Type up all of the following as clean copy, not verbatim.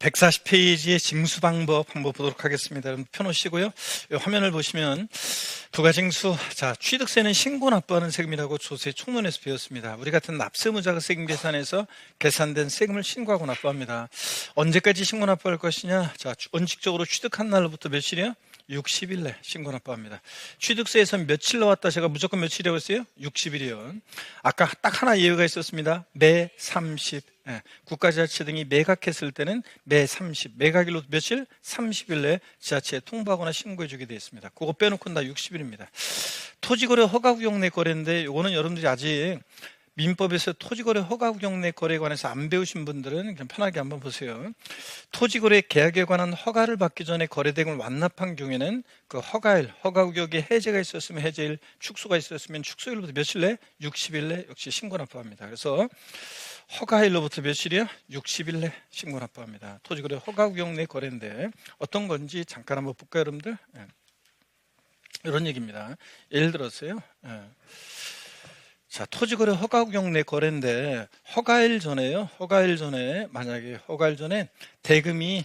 140페이지의 징수 방법 한번 보도록 하겠습니다. 여러분 펴놓으시고요. 화면을 보시면 부가징수, 자, 취득세는 신고 납부하는 세금이라고 조세 총론에서 배웠습니다. 우리 같은 납세무자가 세금 계산해서 계산된 세금을 신고하고 납부합니다. 언제까지 신고 납부할 것이냐? 자, 원칙적으로 취득한 날로부터 며칠이요? 60일 내 신고 납부합니다. 취득세에서 며칠 나왔다 제가 무조건 며칠이라고 했어요? 60일이요. 아까 딱 하나 예외가 있었습니다. 매 30. 국가지자체 등이 매각했을 때는 매 30, 매각일로 며칠? 30일 내에 지자체에 통보하거나 신고해 주게 되어 있습니다. 그거 빼놓고는 다 60일입니다. 토지거래 허가구역 내 거래인데 이거는 여러분들이 아직 민법에서 토지거래 허가구역 내 거래에 관해서 안 배우신 분들은 그냥 편하게 한번 보세요. 토지거래 계약에 관한 허가를 받기 전에 거래대금을 완납한 경우에는 그 허가일, 허가구역에 해제가 있었으면 해제일, 축소가 있었으면 축소일로부터 며칠 내? 60일 내 역시 신고 납부합니다. 그래서 허가일로부터 며칠이요? 60일 내 신고 납부합니다. 토지거래 허가구역 내 거래인데 어떤 건지 잠깐 한번 볼까요, 여러분들? 이런 얘기입니다. 예를 들어서요. 자, 토지거래 허가구역 내 거래인데 허가일 전에요. 허가일 전에 만약에 허가일 전에 대금이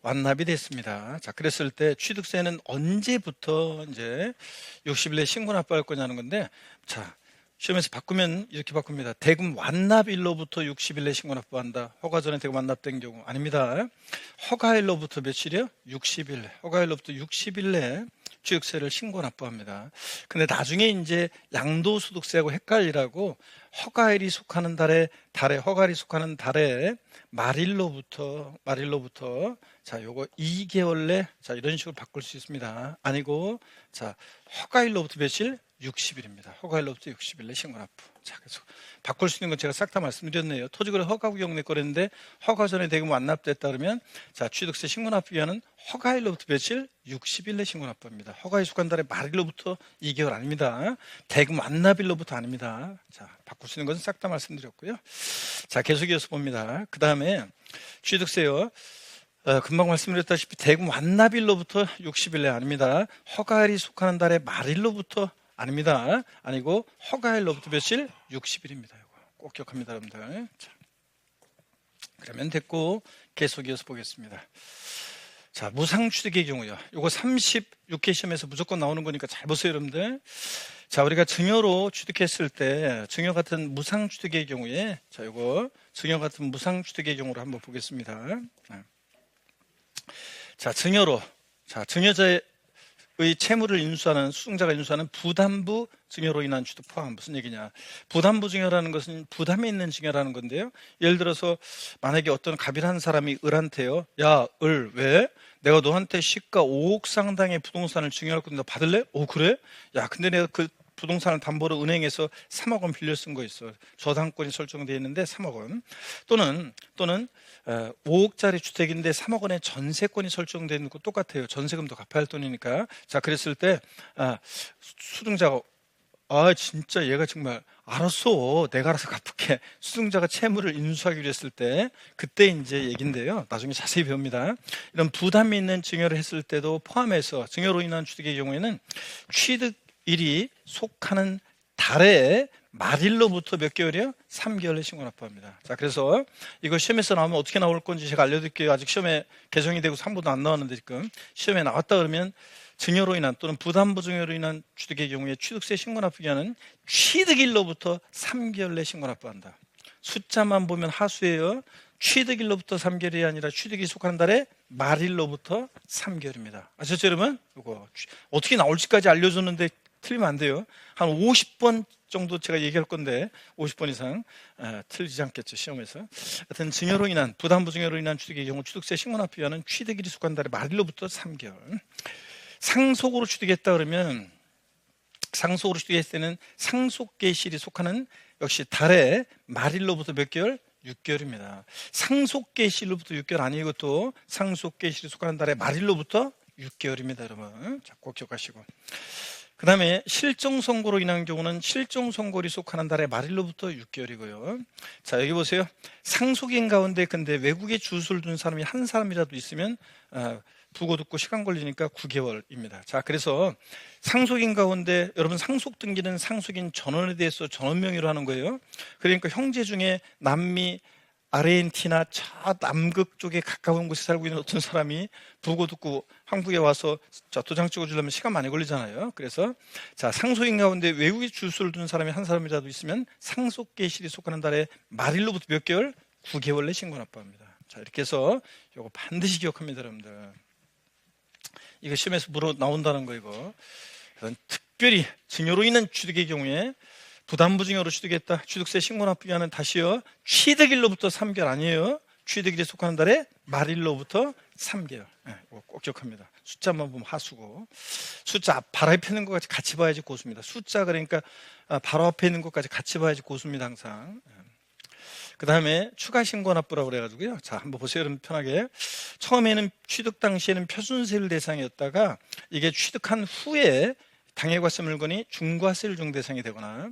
완납이 됐습니다. 자, 그랬을 때 취득세는 언제부터 이제 60일 내 신고 납부할 거냐는 건데, 자, 시험에서 바꾸면 이렇게 바꿉니다. 대금 완납일로부터 60일 내 신고 납부한다. 허가 전에 대금 완납된 경우 아닙니다. 허가일로부터 며칠이요? 60일 내. 허가일로부터 60일 내 취득세를 신고 납부합니다. 근데 나중에 이제 양도소득세하고 헷갈리라고 허가일이 속하는 허가일이 속하는 달에 말일로부터 자, 요거 2개월 내 자, 이런 식으로 바꿀 수 있습니다. 아니고 자, 허가일로부터 며칠? 60일입니다. 허가일로부터 60일 내 신고 납부. 자, 그래서 바꿀 수 있는 건 제가 싹 다 말씀드렸네요. 토지거래 허가구역 내 거래인데 허가 전에 대금 완납됐다 그러면 자, 취득세 신고 납부기한은 허가일로부터 며칠? 60일 내 신고 납부합니다. 허가에 속한 달의 말일로부터 2개월 아닙니다. 대금 완납일로부터 아닙니다. 자, 바꿀 수 있는 것은 싹 다 말씀드렸고요. 자, 계속 이어서 봅니다. 그 다음에 취득세요. 금방 말씀드렸다시피 대금 완납일로부터 60일 내 아닙니다. 허가일이 속하는 달의 말일로부터 아닙니다. 아니고 허가일로부터 며칠? 60일입니다. 이거 꼭 기억합니다, 여러분들. 자, 그러면 됐고 계속 이어서 보겠습니다. 자, 무상취득의 경우요. 이거 36회 시험에서 무조건 나오는 거니까 잘 보세요, 여러분들. 자, 우리가 증여로 취득했을 때 증여 같은 무상취득의 경우에 자, 이거 증여 같은 무상취득의 경우로 한번 보겠습니다. 자, 증여로 증여자의 채무를 인수하는 수증자가 인수하는 부담부 증여로 인한 취득 포함. 무슨 얘기냐? 부담부 증여라는 것은 부담이 있는 증여라는 건데요. 예를 들어서 만약에 어떤 갑이라는 사람이 을한테요. 야, 을 왜? 내가 너한테 시가 5억 상당의 부동산을 증여할 건데 너 받을래? 오, 그래? 야, 근데 내가 그 부동산을 담보로 은행에서 3억 원 빌려 쓴 거 있어. 저당권이 설정되어 있는데 3억 원. 또는 5억짜리 주택인데 3억 원의 전세권이 설정되어 있는 거 똑같아요. 전세금도 갚아야 할 돈이니까. 자, 그랬을 때 수증자가 진짜 얘가 정말 알았어. 내가 알아서 갚을게. 수증자가 채무를 인수하기로 했을 때 그때 이제 얘긴데요. 나중에 자세히 배웁니다. 이런 부담이 있는 증여를 했을 때도 포함해서 증여로 인한 취득의 경우에는 취득일이 속하는 달에 말일로부터 몇 개월이요? 3개월에 신고 납부합니다. 자, 그래서 이거 시험에서 나오면 어떻게 나올 건지 제가 알려드릴게요. 아직 시험에 개정이 되고 3부도 안 나왔는데 지금 시험에 나왔다 그러면 증여로 인한 또는 부담부 증여로 인한 취득의 경우에 취득세 신고 납부기한은 취득일로부터 3개월 내 신고 납부한다. 숫자만 보면 하수예요. 취득일로부터 3개월이 아니라 취득이 속하는 달에 말일로부터 3개월입니다. 아셨죠, 여러분? 이거 어떻게 나올지까지 알려줬는데 틀리면 안 돼요. 한 50번 정도 제가 얘기할 건데 50번 이상 틀리지 않겠죠, 시험에서. 하여튼 증여로 인한 부담부 증여로 인한 취득의 경우 취득세 신고 납부기한은 취득일이 속한 달에 말일로부터 3개월. 상속으로 취득했다 그러면 상속으로 취득했을 때는 상속계실이 속하는 역시 달에 말일로부터 몇 개월? 6개월입니다. 상속계실로부터 6개월 아니고 또 상속계실이 속하는 달에 말일로부터 6개월입니다, 여러분. 자, 꼭 기억하시고. 그 다음에 실정선고로 인한 경우는 실정선고일이 속하는 달에 말일로부터 6개월이고요. 자, 여기 보세요. 상속인 가운데 근데 외국에 주소를 둔 사람이 한 사람이라도 있으면 부고 듣고 시간 걸리니까 9개월입니다. 자, 그래서 상속인 가운데 여러분 상속 등기는 상속인 전원에 대해서 전원 명의로 하는 거예요. 그러니까 형제 중에 남미 아르헨티나 저 남극 쪽에 가까운 곳에 살고 있는 어떤 사람이 부고 듣고 한국에 와서 자, 도장 찍어주려면 시간 많이 걸리잖아요. 그래서 자, 상속인 가운데 외국에 주소를 두는 사람이 한 사람이라도 있으면 상속계실이 속하는 달에 말일로부터 몇 개월? 9개월 내 신고 납부합니다. 자, 이렇게 해서 이거 반드시 기억합니다, 여러분들. 이거 시험에서 물어 나온다는 거 이거. 특별히 증여로 인한 취득의 경우에 부담부증여로 취득했다. 취득세 신고 납부기한은 다시요. 취득일로부터 3개월 아니에요. 취득일에 속하는 달에 말일로부터 3개월. 네, 꼭 기억합니다. 숫자만 보면 하수고. 숫자 바로 앞에 있는 것까지 같이 봐야지 고수입니다. 숫자 그러니까 바로 앞에 있는 것까지 같이 봐야지 고수입니다. 항상. 그 다음에 추가 신고 납부라고 그래가지고요. 자, 한번 보세요. 여러분 편하게. 처음에는 취득 당시에는 표준세율 대상이었다가 이게 취득한 후에 당해과세 물건이 중과세율 중 대상이 되거나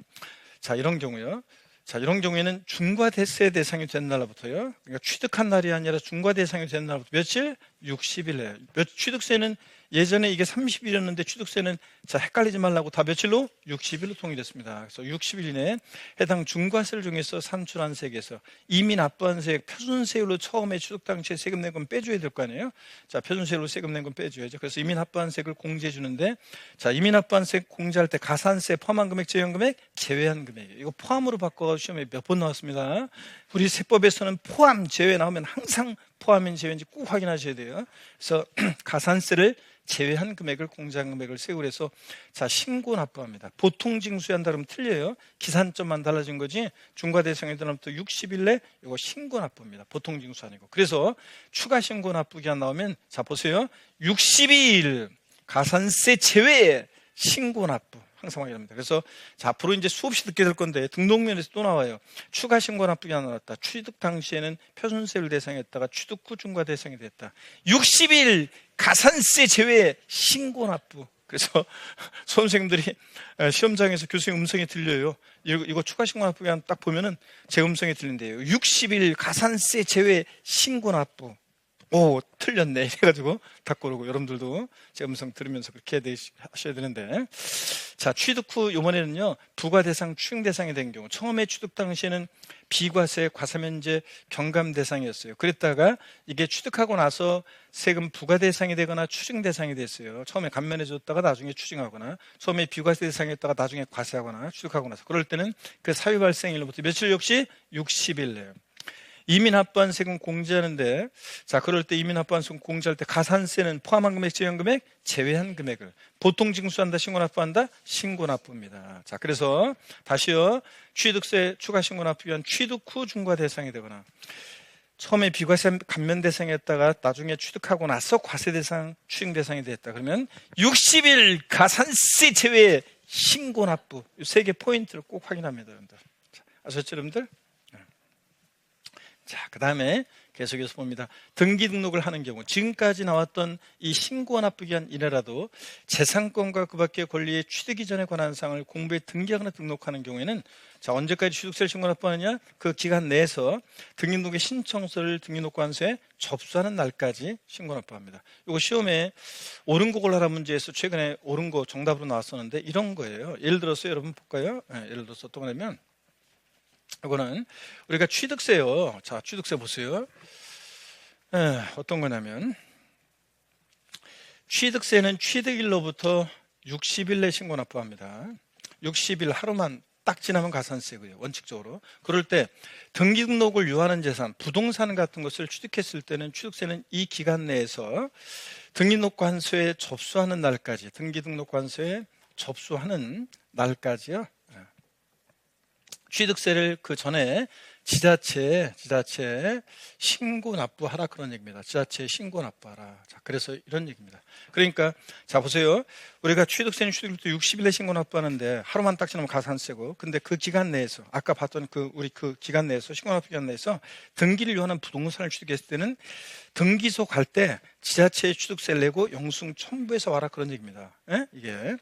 자, 이런 경우요. 자, 이런 경우에는 중과세 대상이 된 날부터요. 그러니까 취득한 날이 아니라 중과 대상이 된 날부터 며칠? 60일에. 취득세는 예전에 이게 30일이었는데 취득세는 자, 헷갈리지 말라고 다 며칠로? 60일로 통일했습니다. 그래서 60일 이내에 해당 중과세를 중에서 산출한 세액에서 이미 납부한 세액 표준세율로 처음에 취득 당시에 세금 낸 건 빼줘야 될 거 아니에요? 자, 표준세율로 세금 낸 건 빼줘야죠. 그래서 이미 납부한 세액을 공제해 주는데 자, 이미 납부한 세액 공제할 때 가산세 포함한 금액, 제외한 금액, 제외한 금액. 이거 포함으로 바꿔 시험에 몇 번 나왔습니다. 우리 세법에서는 포함, 제외 나오면 항상 포함인 제외인지 꼭 확인하셔야 돼요. 그래서 가산세를 제외한 금액을 공제한 금액을 세율 해서 자, 신고 납부합니다. 보통 징수한다 그러면 틀려요. 기산점만 달라진 거지 중과 대상이 되면부터 60일 내 이거 신고 납부입니다. 보통 징수 아니고. 그래서 추가 신고 납부 기한 나오면 자, 보세요. 62일 가산세 제외 신고 납부 항상 확인합니다. 그래서 자, 앞으로 이제 수없이 듣게 될 건데 등록면에서 또 나와요. 추가 신고 납부기 하나 나왔다. 취득 당시에는 표준세율 대상이었다가 취득 후 중과 대상이 됐다. 60일 가산세 제외 신고 납부. 그래서 수험생들이 시험장에서 교수님 음성이 들려요. 이거 추가 신고 납부기 하나 딱 보면은 제 음성이 들린대요. 60일 가산세 제외 신고 납부. 오, 틀렸네. 해가지고 다 고르고 여러분들도 제 음성 들으면서 그렇게 하셔야 되는데 자, 취득 후 이번에는요 부과 대상, 추징 대상이 된 경우 처음에 취득 당시에는 비과세, 과세면제, 경감 대상이었어요. 그랬다가 이게 취득하고 나서 세금 부과 대상이 되거나 추징 대상이 됐어요. 처음에 감면해 줬다가 나중에 추징하거나 처음에 비과세 대상이었다가 나중에 과세하거나 취득하고 나서 그럴 때는 그 사유 발생일로부터 며칠 역시 60일 내요. 이미 납부한 세금 공제하는데 자, 그럴 때 이미 납부한 세금 공제할 때 가산세는 포함한 금액, 제외한 금액, 제외한 금액을 보통 징수한다, 신고 납부한다, 신고 납부입니다. 자, 그래서 다시요. 취득세 추가 신고 납부 위한 취득 후 중과 대상이 되거나 처음에 비과세 감면 대상이었다가 나중에 취득하고 나서 과세 대상, 추징 대상이 됐다. 그러면 60일 가산세 제외 신고 납부 이 세 개 포인트를 꼭 확인합니다, 여러분들. 자, 아셨죠, 여러분들? 자, 그 다음에 계속해서 봅니다. 등기 등록을 하는 경우 지금까지 나왔던 이 신고 납부 기한 이내라도 재산권과 그 밖의 권리의 취득 이전에 관한 사항을 공부에 등기하거나 등록하는 경우에는 자, 언제까지 취득세를 신고 납부하느냐? 그 기간 내에서 등기등록의 신청서를 등기록관서에 접수하는 날까지 신고 납부합니다. 이거 시험에 옳은 거 골라라 문제에서 최근에 옳은 거 정답으로 나왔었는데 이런 거예요. 예를 들어서 여러분 볼까요? 예를 들어서 어떤 거냐면 이거는 우리가 취득세요. 자, 취득세 보세요. 어떤 거냐면 취득세는 취득일로부터 60일 내 신고 납부합니다. 60일 하루만 딱 지나면 가산세고요. 원칙적으로. 그럴 때 등기 등록을 유하는 재산, 부동산 같은 것을 취득했을 때는 취득세는 이 기간 내에서 등기등록관서에 접수하는 날까지 등기등록관서에 접수하는 날까지요. 취득세를 그 전에 지자체에 신고 납부하라 그런 얘기입니다. 지자체에 신고 납부하라. 자, 그래서 이런 얘기입니다. 그러니까 자, 보세요. 우리가 취득세는 취득일부터 60일에 신고 납부하는데 하루만 딱 지나면 가산세고 근데 그 기간 내에서 아까 봤던 우리 그 기간 내에서 신고 납부 기간 내에서 등기를 요하는 부동산을 취득했을 때는 등기소 갈 때 지자체에 취득세를 내고 영수증 첨부해서 와라 그런 얘기입니다. 이게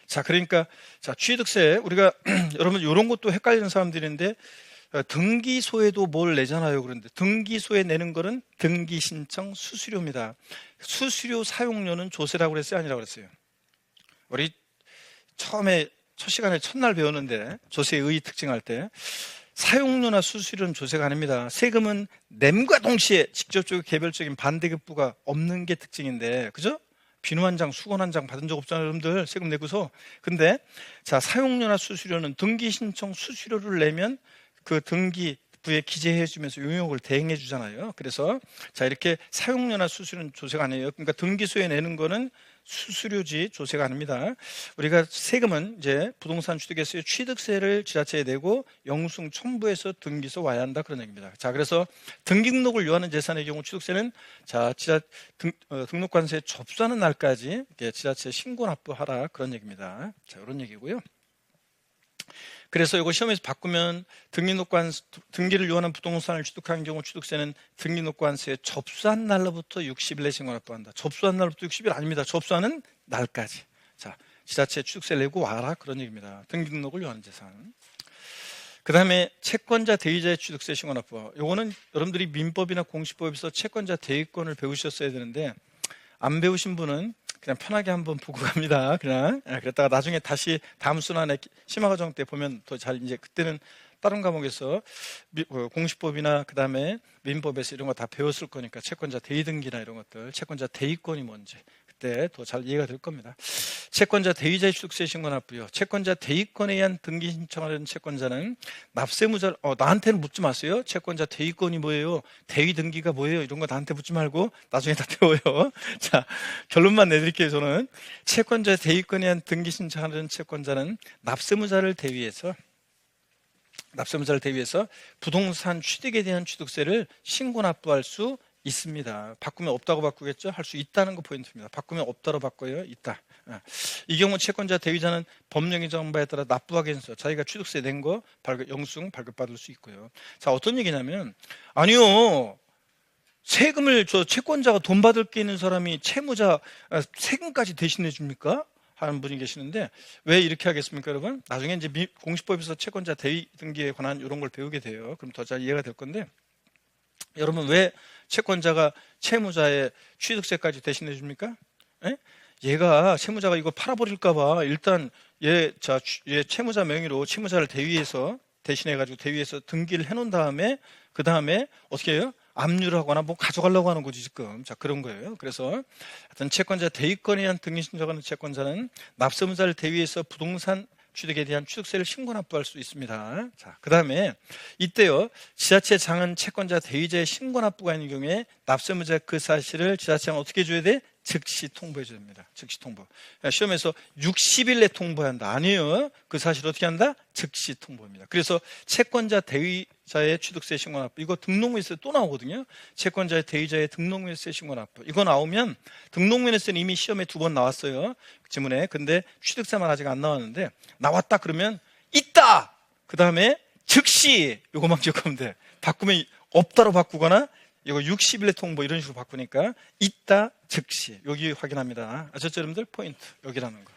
자, 그러니까 자, 취득세 우리가 여러분 이런 것도 헷갈리는 사람들인데 등기소에도 뭘 내잖아요. 그런데 등기소에 내는 거는 등기신청 수수료입니다. 수수료 사용료는 조세라고 그랬어요? 아니라고 그랬어요? 우리 처음에 첫 시간에 첫날 배웠는데 조세의 특징할 때 사용료나 수수료는 조세가 아닙니다. 세금은 냄과 동시에 직접적이고 개별적인 반대급부가 없는 게 특징인데, 그죠? 비누 한 장, 수건 한 장 받은 적 없잖아요, 여러분들. 세금 내고서. 근데, 자, 사용료나 수수료는 등기 신청 수수료를 내면 그 등기부에 기재해 주면서 용역을 대행해 주잖아요. 그래서, 자, 이렇게 사용료나 수수료는 조세가 아니에요. 그러니까 등기소에 내는 거는 수수료지 조세가 아닙니다. 우리가 세금은 이제 부동산 취득에서의 취득세를 지자체에 내고 영수증 첨부해서 등기소 와야 한다, 그런 얘기입니다. 자, 그래서 등기등록을 요하는 재산의 경우 취득세는 자, 등록관세에 접수하는 날까지 지자체에 신고 납부하라, 그런 얘기입니다. 자, 이런 얘기고요. 그래서 이거 시험에서 바꾸면 등기를 요하는 부동산을 취득한 경우 취득세는 등기등록관세에 접수한 날로부터 60일 내 신고 납부한다. 접수한 날부터 60일 아닙니다. 접수하는 날까지. 자, 지자체 취득세를 내고 와라, 그런 얘기입니다. 등기등록을 요하는 재산. 그 다음에 채권자 대위자의 취득세 신고 납부. 요거는 여러분들이 민법이나 공시법에서 채권자 대위권을 배우셨어야 되는데 안 배우신 분은 그냥 편하게 한번 보고 갑니다. 그냥. 그랬다가 나중에 다시 다음 순환에 심화과정 때 보면 더 잘, 이제 그때는 다른 과목에서 공시법이나 그 다음에 민법에서 이런 거 다 배웠을 거니까 채권자 대위등기나 이런 것들, 채권자 대위권이 뭔지 그때 더 잘 이해가 될 겁니다. 채권자 대위자의 취득세 신고 납부요. 채권자 대위권에 의한 등기 신청하는 채권자는 납세무자를 나한테는 묻지 마세요. 채권자 대위권이 뭐예요? 대위 등기가 뭐예요? 이런 거 나한테 묻지 말고 나중에 다 배워요. 자, 결론만 내드릴게요. 저는 채권자 대위권에 의한 등기 신청하는 채권자는 납세무자를 대위해서 부동산 취득에 대한 취득세를 신고 납부할 수 있습니다. 바꾸면 없다고 바꾸겠죠? 할 수 있다는 거 포인트입니다. 바꾸면 없다로 바꿔요. 있다. 이 경우 채권자 대위자는 법령 규정 바에 따라 납부하게 해서 자기가 취득세 낸 거 영수증 발급받을 수 있고요. 자, 어떤 얘기냐면, 아니요, 세금을 채권자가 돈 받을 게 있는 사람이 채무자 세금까지 대신해 줍니까? 하는 분이 계시는데, 왜 이렇게 하겠습니까, 여러분? 나중에 이제 공시법에서 채권자 대위 등기에 관한 이런 걸 배우게 돼요. 그럼 더 잘 이해가 될 건데, 여러분, 왜 채권자가 채무자의 취득세까지 대신해 줍니까? 얘가 채무자가 이거 팔아버릴까봐 일단 얘 채무자 명의로 채무자를 대위해서 대신해가지고 대위해서 등기를 해놓은 다음에 그 다음에 어떻게 해요? 압류를 하거나 뭐 가져가려고 하는 거지 지금. 자, 그런 거예요. 그래서 하여튼 채권자 대위권에 의한 등기 신청하는 채권자는 납세무자를 대위해서 부동산 취득에 대한 취득세를 신고 납부할 수 있습니다. 자, 그 다음에 이때요, 지자체 장은 채권자 대위자의 신고 납부가 있는 경우에 납세무자 그 사실을 지자체는 어떻게 해줘야 돼? 즉시 통보해 줘야 됩니다. 즉시 통보. 시험에서 60일 내 통보해야 한다. 아니에요. 그 사실을 어떻게 한다? 즉시 통보합니다. 그래서 채권자 대위자의 취득세 신고 납부, 이거 등록면에서 또 나오거든요. 채권자의 대위자의 등록면세 신고 납부, 이거 나오면 등록면에서는 이미 시험에 2번 나왔어요, 지문에. 근데 취득세만 아직 안 나왔는데 나왔다 그러면 있다, 그 다음에 즉시, 요거만 기억하면 돼. 바꾸면 없다로 바꾸거나 이거 60일에 통보 이런 식으로 바꾸니까 있다, 즉시, 여기 확인합니다. 아셨죠, 여러분들? 포인트 여기라는 거.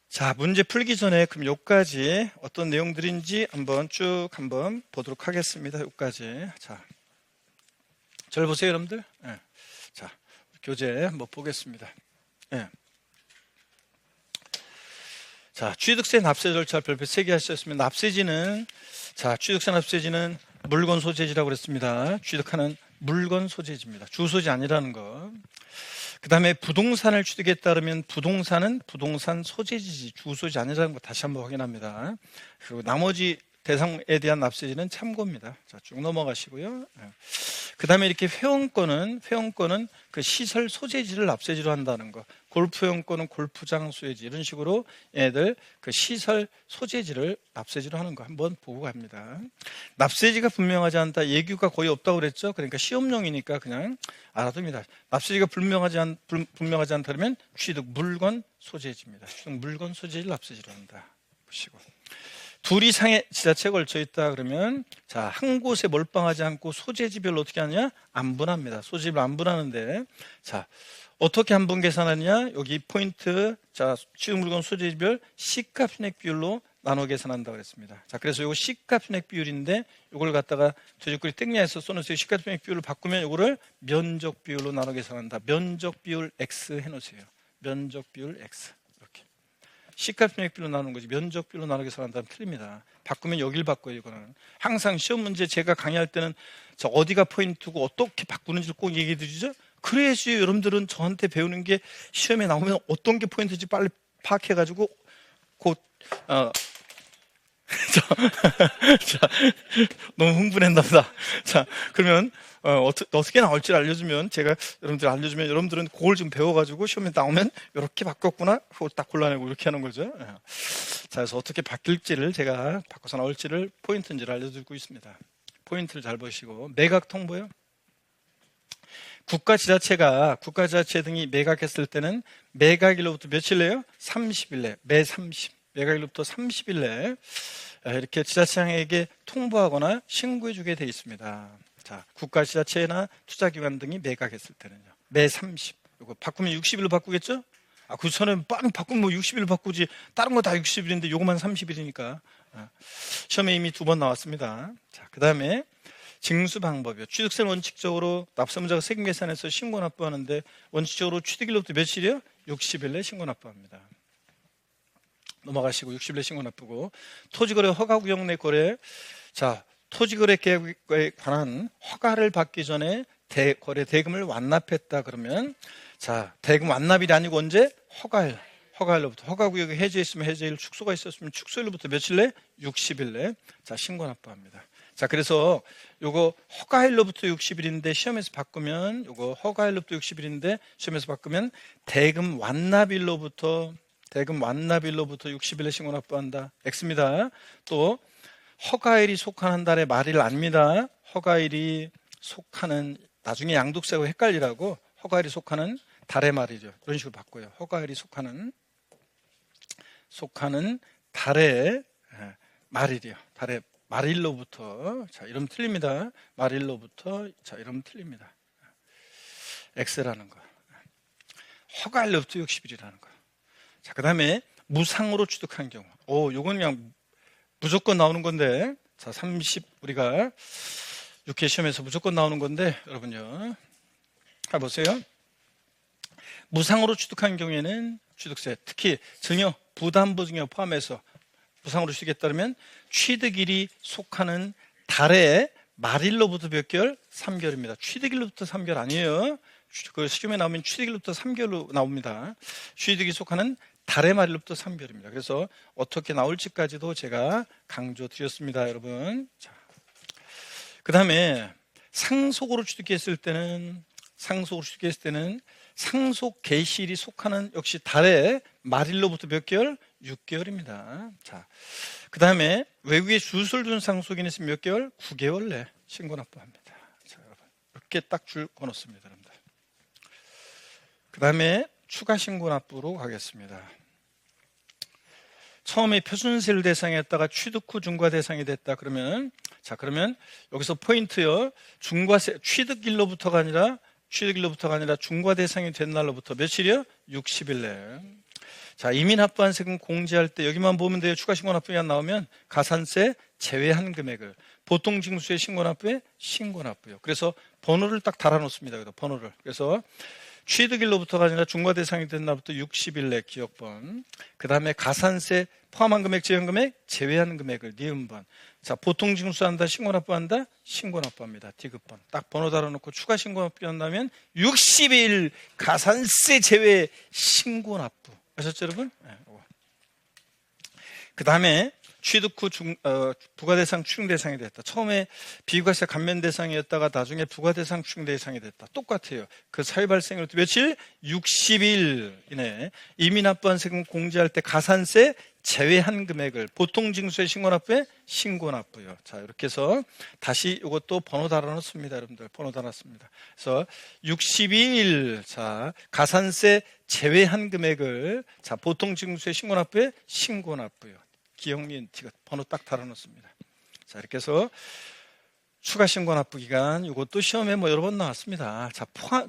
자, 문제 풀기 전에 그럼 여기까지 어떤 내용들인지 한번 보도록 하겠습니다. 여기까지. 자, 잘 보세요, 여러분들. 자, 교재 한번 보겠습니다. 자, 취득세 납세 절차 별표 3개 하셨으면, 납세지는, 자, 취득세 납세지는 물건 소재지라고 그랬습니다. 취득하는 물건 소재지입니다. 주소지 아니라는 거. 그 다음에 부동산을 취득했다 그러면 부동산은 부동산 소재지지 주소지 아니라는 거 다시 한번 확인합니다. 그리고 나머지 대상에 대한 납세지는 참고입니다. 자, 쭉 넘어가시고요. 그 다음에 이렇게 회원권은 그 시설 소재지를 납세지로 한다는 거. 골프 회원권은 골프장 소재지, 이런 식으로 얘들 그 시설 소재지를 납세지로 하는 거 한번 보고 갑니다. 납세지가 분명하지 않다, 예규가 거의 없다고 그랬죠. 그러니까 시험용이니까 그냥 알아둡니다. 납세지가 분명하지 않다 그러면 취득 물건 소재지입니다. 취득 물건 소재지를 납세지로 한다. 보시고. 둘 이상의 지자체가 걸쳐 있다 그러면, 자, 한 곳에 몰빵하지 않고 소재지별로 어떻게 하느냐? 안분합니다. 소재지별로 안분하는데, 자, 어떻게 안분 계산하느냐? 여기 포인트. 자, 취득 물건 소재지별 시가 순액 비율로 나눠 계산한다고 그랬습니다. 자, 그래서 이거 시가 순액 비율인데 이걸 갖다가 돼지꼬리 땡냐에서 써놓으세요. 시가 순액 비율을 바꾸면 이거를 면적 비율로 나눠 계산한다. 면적 비율 X 해놓으세요. 면적 비율 X. 이렇게. 시가 편익비로 나누는 거지 면적비로 나누게 계산한다면 틀립니다. 바꾸면 여길 바꿔요. 이거는 항상 시험 문제 제가 강의할 때는 저 어디가 포인트고 어떻게 바꾸는지를 꼭 얘기해 드리죠. 그래야지 여러분들은 저한테 배우는 게 시험에 나오면 어떤 게 포인트인지 빨리 파악해가지고 곧 자, 너무 흥분했나 보다. 자, 그러면 어떻게 나올지 알려주면 제가 여러분들 알려주면 여러분들은 그걸 좀 배워가지고 시험에 나오면 이렇게 바꿨구나 그거 딱 골라내고 이렇게 하는 거죠. 자, 그래서 어떻게 바뀔지를 제가 바꿔서 나올지를 포인트인지를 알려드리고 있습니다. 포인트를 잘 보시고 매각 통보요. 국가지자체 등이 매각했을 때는 매각일로부터 며칠 내요? 30일 내, 매 30. 매각일로부터 30일 내 이렇게 지자체장에게 통보하거나 신고해주게 되어 있습니다. 자, 국가지자체나 투자기관 등이 매각했을 때는요. 매 30. 이거 바꾸면 60일로 바꾸겠죠? 그 전에 빵 바꾸면 뭐 60일 바꾸지. 다른 거 다 60일인데 요거만 30일이니까. 시험에 이미 2번 나왔습니다. 자, 그 다음에 징수 방법이요. 취득세는 원칙적으로 납세문자가 세금 계산해서 신고 납부하는데 원칙적으로 취득일로부터 며칠이요? 60일 내 신고 납부합니다. 넘어가시고 60일 내 신고 납부고 토지거래 허가구역 내 거래. 자, 토지거래 계획에 관한 허가를 받기 전에 거래 대금을 완납했다 그러면 자, 대금 완납일이 아니고 언제? 허가일로부터 허가구역에 해제했으면 해제일, 축소가 있었으면 축소일로부터 며칠 내? 60일 내. 자, 신고 납부합니다. 자, 그래서 요거 허가일로부터 60일인데 시험에서 바꾸면 요거 허가일로부터 60일인데 시험에서 바꾸면 대금 완납일로부터 60일에 신고 납부한다. X입니다. 또 허가일이 속한 한 달의 말일 아닙니다. 허가일이 속하는 나중에 양도세하고 헷갈리라고 허가일이 속하는 달의 말이죠. 이런 식으로 바꿔요. 허가일이 속하는 달의 말일이요. 달의 말일로부터. 자, 이러면 틀립니다. 말일로부터. 자, 이러면 틀립니다. X라는 거. 허가일로부터 60일이라는 거. 자, 그 다음에 무상으로 취득한 경우. 요건 그냥 무조건 나오는 건데. 자, 30 우리가 6회 시험에서 무조건 나오는 건데 여러분요. 가보세요. 무상으로 취득한 경우에는 취득세, 특히 증여, 부담보 증여 포함해서 무상으로 취득했다면 취득일이 속하는 달의 말일로부터 몇 개월? 3개월입니다. 취득일로부터 3개월 아니에요. 그 시험에 나오면 취득일로부터 3개월로 나옵니다. 취득이 속하는 달의 말일로부터 3개월입니다. 그래서 어떻게 나올지까지도 제가 강조드렸습니다, 여러분. 자, 그 다음에 상속으로 취득했을 때는 상속 개시일이 속하는 역시 달의 말일로부터 몇 개월? 6개월입니다. 자, 그 다음에 외국에 주소를 둔 상속인이 있으면 몇 개월? 9개월 내 신고 납부합니다. 자, 여러분 이렇게 딱 줄 꺼놓습니다, 여러분들. 그 다음에 추가 신고 납부로 가겠습니다. 처음에 표준세를 대상했다가 취득 후 중과 대상이 됐다 그러면 그러면 여기서 포인트요. 중과세 취득일로부터가 아니라 중과 대상이 된 날로부터 며칠이요? 60일 내. 자, 이미 납부한 세금 공제할 때 여기만 보면 돼요. 추가 신고 납부가 나오면 가산세 제외한 금액을 보통 징수의 신고 납부에 신고 납부요. 그래서 번호를 딱 달아 놓습니다. 번호를. 그래서 취득일로부터가 아니라 중과 대상이 된 날부터 60일 내 기억번. 그 다음에 가산세 포함한 금액, 제외한 금액, 제외한 금액을 니은번. 자, 보통 징수한다, 신고 납부한다, 신고 납부합니다. 디귿번. 딱 번호 달아놓고 추가 신고 납부한다면 60일 가산세 제외 신고 납부. 아셨죠, 여러분? 네, 그 다음에 취득 후 부가대상 추징대상이 됐다. 처음에 비과세 감면 대상이었다가 나중에 부가대상 추징대상이 됐다. 똑같아요. 그 사유 발생일로부터 며칠? 60일 이내 이미 납부한 세금 공제할 때 가산세 제외한 금액을 보통 징수의 신고 납부에 신고 납부요. 자, 이렇게 해서 다시 이것도 번호 달아놓습니다, 여러분들. 번호 달았습니다. 그래서 62일 자 가산세 제외한 금액을 자 보통 징수의 신고 납부에 신고 납부요. 기억니은 티귿 번호 딱 달아놓습니다. 자, 이렇게 해서 추가 신고 납부 기간 이것도 시험에 여러 번 나왔습니다. 자,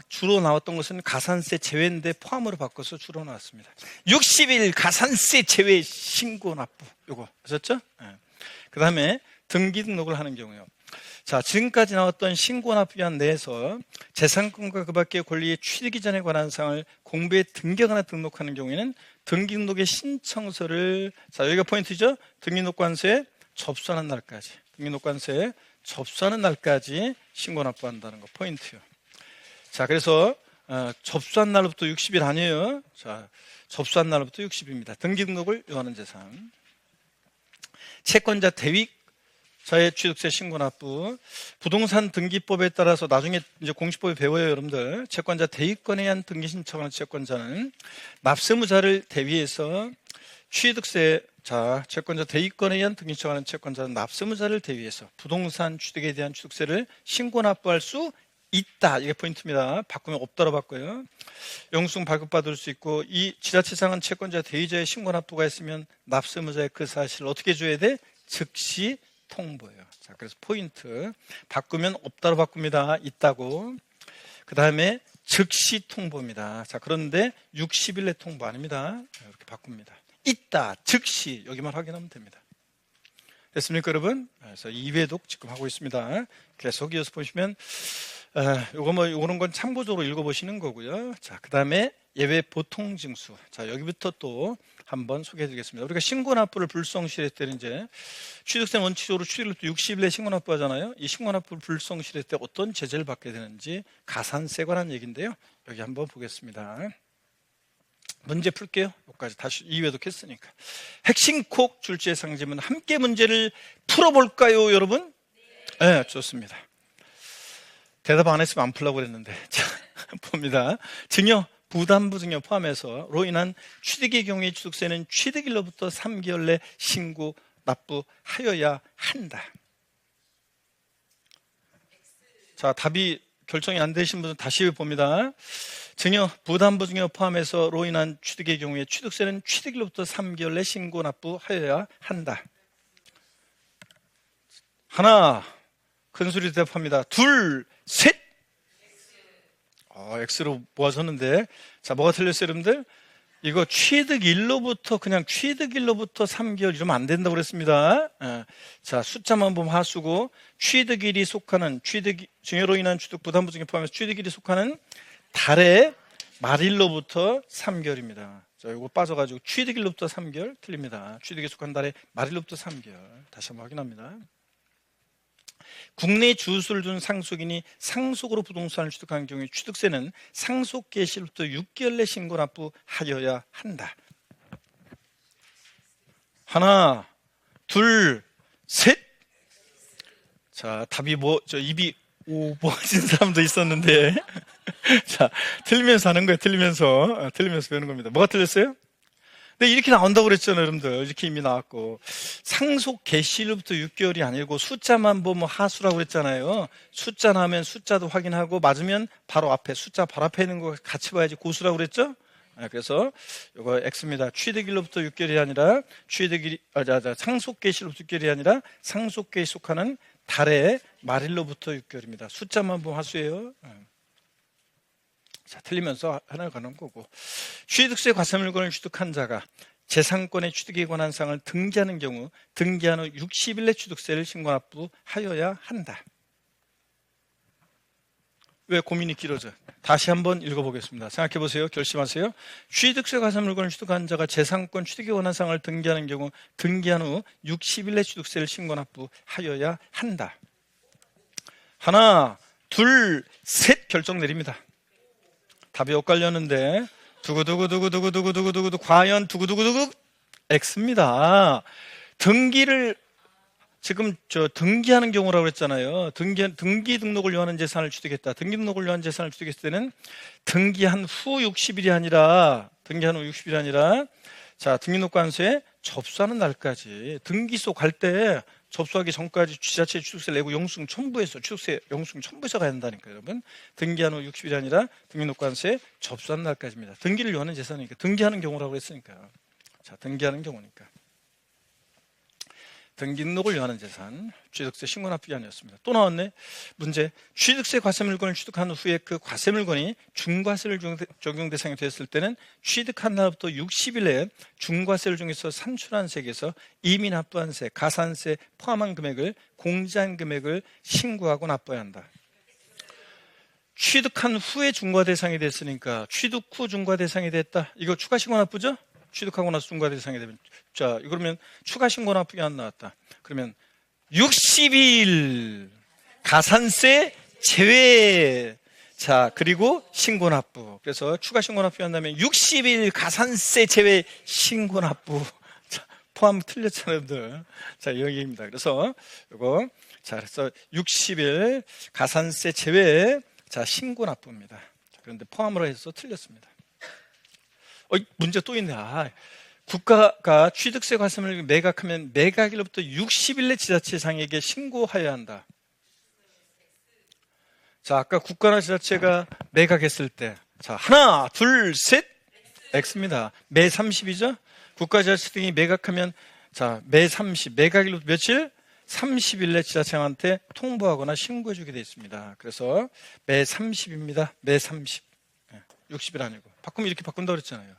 주로 나왔던 것은 가산세 제외인데 포함으로 바꿔서 주로 나왔습니다. 60일 가산세 제외 신고 납부 요거 아셨죠? 네. 그 다음에 등기 등록을 하는 경우요. 자, 지금까지 나왔던 신고납부기한 내에서 재산권과 그 밖의 권리의 취득 이전에 관한 사항을 공부에 등기하거나 등록하는 경우에는 등기등록의 신청서를, 자, 여기가 포인트죠? 등기등록관서에 접수하는 날까지, 등기등록관서에 접수하는 날까지 신고납부한다는 거 포인트요. 자, 그래서 접수한 날부터 60일 아니에요. 자, 접수한 날부터 60일입니다. 등기등록을 요하는 재산. 채권자 대위자의 취득세 신고납부. 부동산 등기법에 따라서 나중에 이제 공시법에 배워요, 여러분들. 채권자 대위권에 의한 등기 신청하는 채권자는 납세무자를 대위해서 취득세, 자, 채권자 대위권에 의한 등기 신청하는 채권자는 납세무자를 대위해서 부동산 취득에 대한 취득세를 신고납부할 수 있다. 이게 포인트입니다. 바꾸면 없다로 바꿔요. 영수증 발급받을 수 있고, 이 지자체상은 채권자 대위자의 신고납부가 있으면 납세무자의 그 사실을 어떻게 줘야 돼? 즉시 통보해요. 자, 그래서 포인트. 바꾸면 없다로 바꿉니다. 있다고. 그 다음에 즉시 통보입니다. 자, 그런데 60일 내 통보 아닙니다. 이렇게 바꿉니다. 있다, 즉시. 여기만 확인하면 됩니다. 됐습니까, 여러분? 그래서 2회독 지금 하고 있습니다. 계속 이어서 보시면 요런 건 참고적으로 읽어보시는 거고요. 자, 그 다음에 예외 보통징수. 자, 여기부터 또 한번 소개해 드리겠습니다. 우리가 신고납부를 불성실할 때는 이제 취득세는 원칙적으로 취득일부터 60일 내 신고납부 하잖아요. 이 신고납부를 불성실할 때 어떤 제재를 받게 되는지 가산세에 관한 얘기인데요. 여기 한번 보겠습니다. 문제 풀게요. 여기까지 다시 2회독 했으니까. 핵심 콕 줄지의 상징은 함께 문제를 풀어볼까요, 여러분? 네, 좋습니다. 대답 안 했으면 안 풀려고 그랬는데. 자, 봅니다. 증여, 부담부 증여 포함해서로 인한 취득의 경우에 취득세는 취득일로부터 3개월 내 신고 납부하여야 한다. 자, 답이 결정이 안 되신 분은 다시 봅니다. 증여, 부담부 증여 포함해서로 인한 취득의 경우에 취득세는 취득일로부터 3개월 내 신고 납부하여야 한다. 하나, 큰 소리 대답합니다. 둘, 셋. X로 모아졌는데, 자, 뭐가 틀렸어요, 여러분들? 이거 취득일로부터 그냥 취득일로부터 3개월 이러면 안 된다고 그랬습니다. 자, 숫자만 보면 하수고, 취득일이 속하는 증여로 인한 취득 부담부 증여 포함해서 취득일이 속하는 달의 말일로부터 3개월입니다. 자, 이거 빠져가지고 취득일로부터 3개월 틀립니다. 취득에 속한 달의 말일로부터 3개월. 다시 한번 확인합니다. 국내 주소를 둔 상속인이 상속으로 부동산을 취득한 경우에 취득세는 상속 개시로부터 6개월 내 신고 납부하여야 한다. 하나, 둘, 셋. 자, 답이 입이 오버진 사람도 있었는데. 자, 틀리면서 하는 거예요. 틀리면서 배우는 겁니다. 뭐가 틀렸어요? 네, 이렇게 나온다고 그랬잖아요, 여러분들. 이렇게 이미 나왔고. 상속 개시일부터 6개월이 아니고 숫자만 보면 하수라고 그랬잖아요. 숫자 나오면 숫자도 확인하고 맞으면 바로 앞에, 숫자 바로 앞에 있는 거 같이 봐야지 고수라고 그랬죠? 그래서 이거 X입니다. 취득일로부터 6개월이 아니라 상속 개시일로부터 6개월이 아니라 상속 개시 속하는 달의 말일로부터 6개월입니다. 숫자만 보면 하수예요. 자, 틀리면서 하나 가는 거고. 취득세 과세물건을 취득한 자가 재산권의 취득에 관한 사항을 등기하는 경우 등기한 후 60일 내 취득세를 신고 납부하여야 한다. 왜 고민이 길어져? 다시 한번 읽어보겠습니다. 생각해 보세요. 결심하세요. 취득세 과세물건을 취득한 자가 재산권 취득에 관한 사항을 등기하는 경우 등기한 후 60일 내 취득세를 신고 납부하여야 한다. 하나, 둘, 셋 결정 내립니다. 답이 엇갈렸는데 두구두구두구두구두구두구두구 과연 두구두구두구 X입니다. 등기를 지금 등기하는 경우라고 그랬잖아요. 등기 등록을 요하는 재산을 취득했다. 등기 등록을 요하는 재산을 취득했을 때는 등기한 후 60일이 아니라 자, 등기등록관서에 접수하는 날까지 등기소 갈 때 접수하기 전까지 지자체 취득세를 내고 영수증 첨부해서 취득세 영수증 첨부해서 가야 한다니까요, 여러분. 등기한 후 60일이 아니라 등기등록관서에 접수하는 날까지입니다. 등기를 요하는 재산이니까 등기하는 경우라고 했으니까요. 자, 등기하는 경우니까. 등기등록을 요하는 재산, 취득세 신고 납부기 아니었습니다. 또 나왔네. 문제. 취득세 과세물건을 취득한 후에 그 과세물건이 중과세를 적용 대상이 됐을 때는 취득한 날부터 60일 내에 중과세를 중에서 산출한 세액에서 이미 납부한 세, 가산세 포함한 금액을 공제한 금액을 신고하고 납부해야 한다. 취득한 후에 중과 대상이 됐으니까 취득 후 중과 대상이 됐다. 이거 추가 신고 납부죠? 취득하고 나서 중과 대상이 되면, 자, 그러면 추가 신고 납부가 안 나왔다. 그러면 60일 가산세 제외. 자, 그리고 신고 납부. 그래서 추가 신고 납부가 안 나면 60일 가산세 제외 신고 납부. 자, 포함 틀렸잖아요, 여러분들. 자, 여기입니다. 그래서 이거, 자, 그래서 60일 가산세 제외, 자, 신고 납부입니다. 그런데 포함으로 해서 틀렸습니다. 문제 또 있네. 국가가 취득세 과세를 매각하면 매각일로부터 60일 내 지자체장에게 신고하여야 한다. 자, 아까 국가나 지자체가 매각했을 때, 자, 하나, 둘, 셋, X입니다. 매 30이죠? 국가 지자체 등이 매각하면, 자, 매 30, 매각일로부터 며칠? 30일 내 지자체장한테 통보하거나 신고해주게 되어 있습니다. 그래서 매 30입니다. 매 30. 60일 아니고. 바꾸면 이렇게 바꾼다고 그랬잖아요.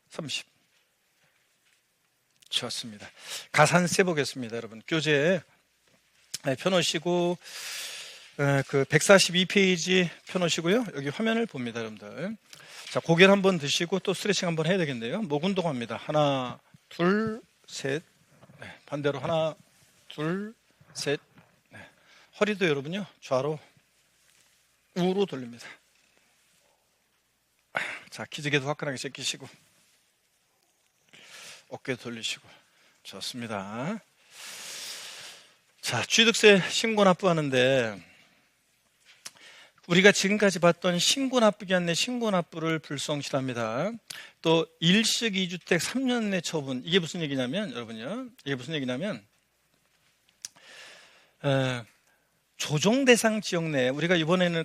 30. 좋습니다. 가산세 보겠습니다, 여러분. 교재 펴놓으시고, 그 142페이지 펴놓으시고요. 여기 화면을 봅니다, 여러분들. 자, 고개를 한번 드시고 또 스트레칭 한번 해야 되겠네요. 목 운동합니다. 하나, 둘, 셋. 네, 반대로 하나, 둘, 셋. 네. 허리도 여러분요, 좌로, 우로 돌립니다. 자, 기지개도 화끈하게 제끼시고 어깨 돌리시고. 좋습니다. 자, 취득세 신고 납부하는데 우리가 지금까지 봤던 신고 납부기 안내 신고 납부를 불성실합니다. 또 일식 2주택 3년 내 처분. 이게 무슨 얘기냐면, 여러분요, 이게 무슨 얘기냐면 조정대상 지역 내, 우리가 이번에는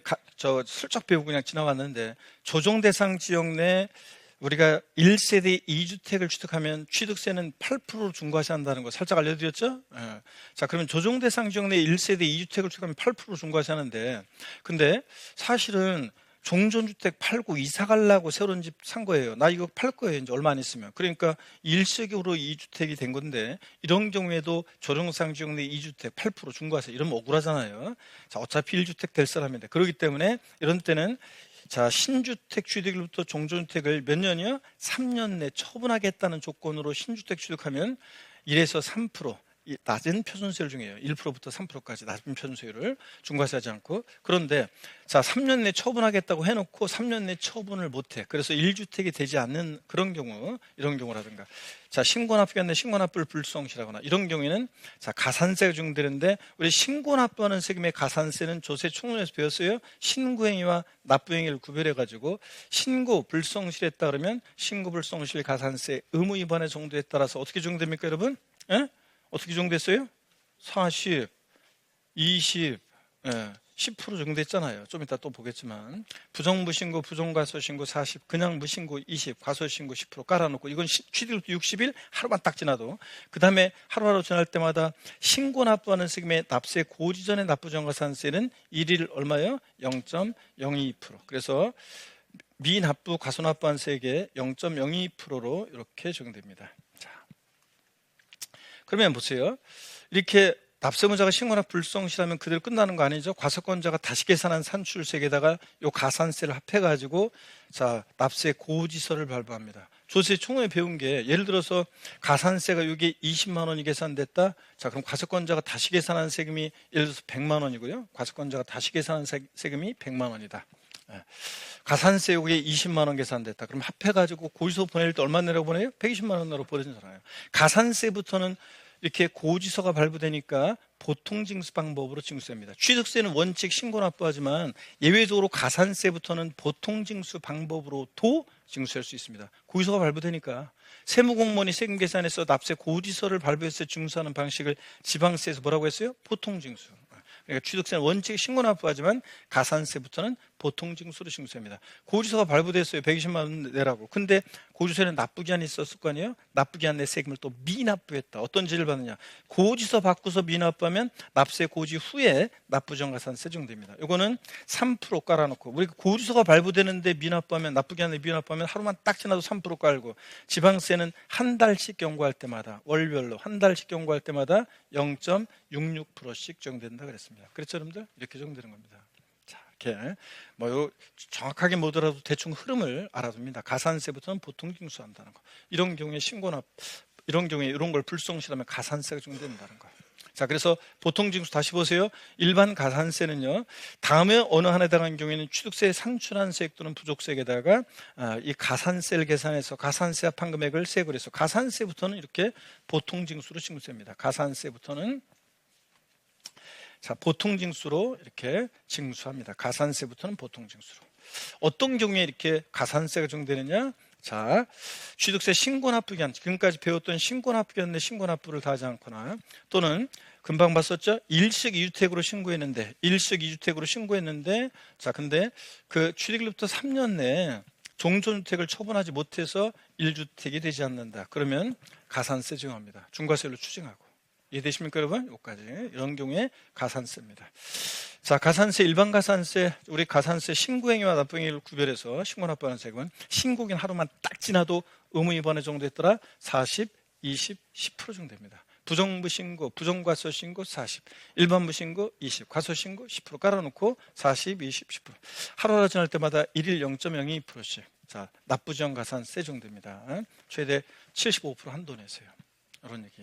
슬쩍 배우고 그냥 지나갔는데, 조정대상 지역 내 우리가 1세대 2주택을 취득하면 취득세는 8% 중과세 한다는 거 살짝 알려드렸죠? 예. 자, 그러면 조정대상 지역 내 1세대 2주택을 취득하면 8% 중과세 하는데, 근데 사실은 종전주택 팔고 이사 가려고 새로운 집 산 거예요. 나 이거 팔 거예요, 이제 얼마 안 있으면. 그러니까 일시적으로 2주택이 된 건데, 이런 경우에도 조정상 지역 내 2주택 8% 중과세, 이러면 억울하잖아요. 자, 어차피 1주택 될 사람인데. 그렇기 때문에 이런 때는, 자, 신주택 취득일부터 종전주택을 몇 년이요? 3년 내 처분하겠다는 조건으로 신주택 취득하면 1에서 3%, 낮은 표준세율 중이에요. 1%부터 3%까지 낮은 표준세율을 중과세하지 않고. 그런데, 자, 3년 내 처분하겠다고 해놓고 3년 내 처분을 못해. 그래서 1주택이 되지 않는 그런 경우, 이런 경우라든가, 자, 신고납부가 내 신고납부를 불성실하거나, 이런 경우에는, 자, 가산세가 적용되는데, 우리 신고납부하는 세금의 가산세는 조세 총론에서 배웠어요. 신고행위와 납부행위를 구별해가지고, 신고 불성실했다 그러면 신고 불성실 가산세 의무 위반의 정도에 따라서 어떻게 적용됩니까, 여러분? 예? 어떻게 적용됐어요? 40, 20, 10% 적용됐잖아요. 좀 이따 또 보겠지만. 부정무신고, 부정과소신고 40, 그냥 무신고 20, 과소신고 10% 깔아놓고, 이건 취득 60일 하루만 딱 지나도. 그 다음에 하루하루 지날 때마다 신고 납부하는 세금의 납세 고지 전의 납부정가산세는 1일 얼마예요? 0.02%. 그래서 미납부, 과소납부한 세액의 0.02%로 이렇게 적용됩니다. 그러면 보세요. 이렇게 납세무자가 신고나 불성실하면 그대로 끝나는 거 아니죠? 과세권자가 다시 계산한 산출세액에다가 요 가산세를 합해가지고, 자, 납세 고지서를 발부합니다. 조세 총론에 배운 게, 예를 들어서 가산세가 이게 20만 원이 계산됐다. 자, 그럼 과세권자가 다시 계산한 세금이 예를 들어서 100만 원이고요. 과세권자가 다시 계산한 세금이 100만 원이다. 가산세 요게 20만 원 계산됐다. 그럼 합해가지고 고지서 보낼 때 얼마 내라고 보내요? 120만 원 내라고 보내잖아요. 가산세부터는 이렇게 고지서가 발부되니까 보통징수 방법으로 징수합니다. 취득세는 원칙 신고 납부하지만 예외적으로 가산세부터는 보통징수 방법으로도 징수할 수 있습니다. 고지서가 발부되니까. 세무공무원이 세금 계산해서 납세 고지서를 발부해서 징수하는 방식을 지방세에서 뭐라고 했어요? 보통징수. 그러니까 취득세는 원칙 신고 납부하지만 가산세부터는 보통징수로 징수합니다. 고지서가 발부됐어요. 120만 원 내라고. 근데 고지서에는 납부기한이 있었을 거 아니에요? 납부기한 내 세금을 또 미납부했다. 어떤 죄를 받느냐? 고지서 바꾸서 미납부하면 납세 고지 후에 납부정가산세 적용됩니다. 이거는 3% 깔아놓고, 우리 고지서가 발부되는데 미납부하면, 납부기한에 미납부하면 하루만 딱 지나도 3% 깔고, 지방세는 한 달씩 경고할 때마다, 월별로 한 달씩 경고할 때마다 0.66%씩 적용된다 그랬습니다. 그렇죠, 여러분들? 이렇게 적용되는 겁니다. 이렇게 뭐 정확하게 뭐더라도 대충 흐름을 알아둡니다. 가산세부터는 보통 징수한다는 거. 이런 경우에 신고납, 이런 경우에 이런 걸 불성실하면 가산세가 적용된다는 거예요. 자, 그래서 보통 징수 다시 보세요. 일반 가산세는요, 다음에 어느 하나에 해당하는 경우에는 취득세 산출한 세액 또는 부족세액에다가 이 가산세를 계산해서 가산세 합한 금액을 세액을 해서 가산세부터는 이렇게 보통 징수로 징수합니다. 가산세부터는 자, 보통징수로 이렇게 징수합니다. 가산세부터는 보통징수로. 어떤 경우에 이렇게 가산세가 적용되느냐? 자, 취득세 신고납부기한, 지금까지 배웠던 신고납부기한 내 신고납부를 다 하지 않거나, 또는 금방 봤었죠? 일식 2주택으로 신고했는데, 일식 2주택으로 신고했는데, 자, 근데 그 취득일부터 3년 내에 종전주택을 처분하지 못해서 1주택이 되지 않는다. 그러면 가산세 적용합니다. 중과세율로 추징하고. 이해되십니까, 여러분? 여기까지. 이런 경우에 가산세입니다. 자, 가산세, 일반 가산세, 우리 가산세 신고행위와 납부행위를 구별해서 신고 납부하는 세금은 신고긴 하루만 딱 지나도 의무 위반의 정도 했더라 40, 20, 10% 정도 됩니다. 부정부 신고, 부정과소 신고 40, 일반부 신고 20, 과소 신고 10% 깔아놓고 40, 20, 10%. 하루하루 지날 때마다 1일 0.02%씩. 자, 납부지원 가산세 정도입니다. 최대 75% 한도 내세요. 이런 얘기.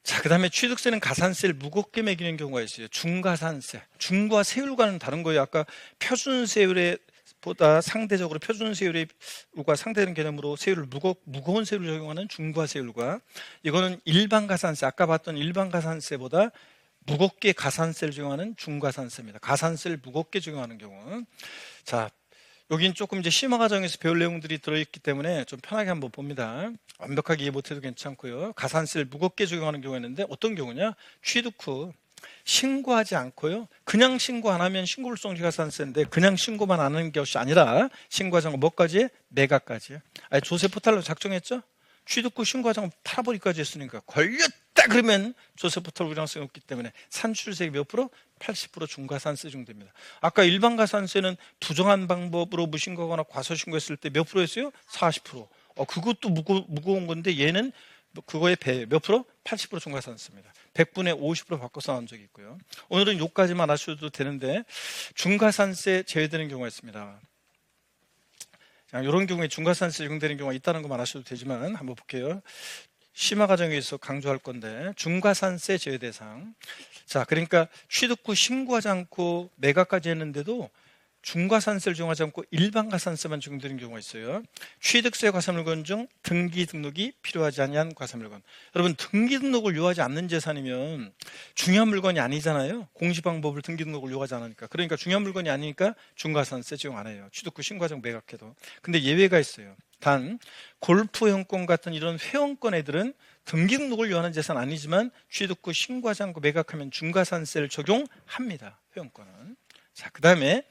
자, 그 다음에 취득세는 가산세를 무겁게 매기는 경우가 있어요. 중가산세. 중과 세율과는 다른 거예요. 아까 표준세율에 보다 상대적으로 표준세율과 상대되는 개념으로 세율을 무거운 세율을 적용하는 중과세율과, 이거는 일반 가산세, 아까 봤던 일반 가산세보다 무겁게 가산세를 적용하는 중가산세입니다. 가산세를 무겁게 적용하는 경우. 자, 여긴 조금 이제 심화 과정에서 배울 내용들이 들어있기 때문에 좀 편하게 한번 봅니다. 완벽하게 이해 못해도 괜찮고요. 가산세를 무겁게 적용하는 경우가 있는데 어떤 경우냐? 취득 후 신고하지 않고요. 그냥 신고 안 하면 신고불성시 가산세인데, 그냥 신고만 안 하는 것이 아니라 신고하지 않고 뭐까지? 매각까지요. 아니, 조세 포탈로 작성했죠? 취득 후 신고하지 않고 팔아버리기까지 했으니까 걸렸다 그러면 조세 포탈 우량성이 없기 때문에 산출세액 몇 프로? 80% 중과산세 정도입니다. 아까 일반 가산세는 부정한 방법으로 무신고하거나 과소신고했을 때 몇 프로였어요? 40%. 그것도 무거운 건데 얘는 그거의 배 몇 프로? 80% 중과산세입니다. 100분의 50% 바꿔서 나온 적이 있고요. 오늘은 요까지만 아셔도 되는데 중과산세 제외되는 경우가 있습니다. 이런 경우에 중과산세 적용되는 경우가 있다는 것만 아셔도 되지만 한번 볼게요. 심화 과정에서 강조할 건데, 중과산세 제외 대상. 자, 그러니까 취득 후 신고하지 않고 매각까지 했는데도 중과산세를 적용하지 않고 일반 가산세만 적용되는 경우가 있어요. 취득세 과세물건 중 등기 등록이 필요하지 아니한 과세물건. 여러분, 등기 등록을 요하지 않는 재산이면 중요한 물건이 아니잖아요. 공시방법을 등기 등록을 요하지 않으니까. 그러니까 중요한 물건이 아니니까 중과산세 적용 안 해요. 취득 후 신고하지 않고 매각해도. 근데 예외가 있어요. 단 골프 회원권 같은 이런 회원권 애들은 등기 등록을 요하는 재산 아니지만 취득 후 신고하지 않고 매각하면 중과산세를 적용합니다. 회원권은. 자, 그 다음에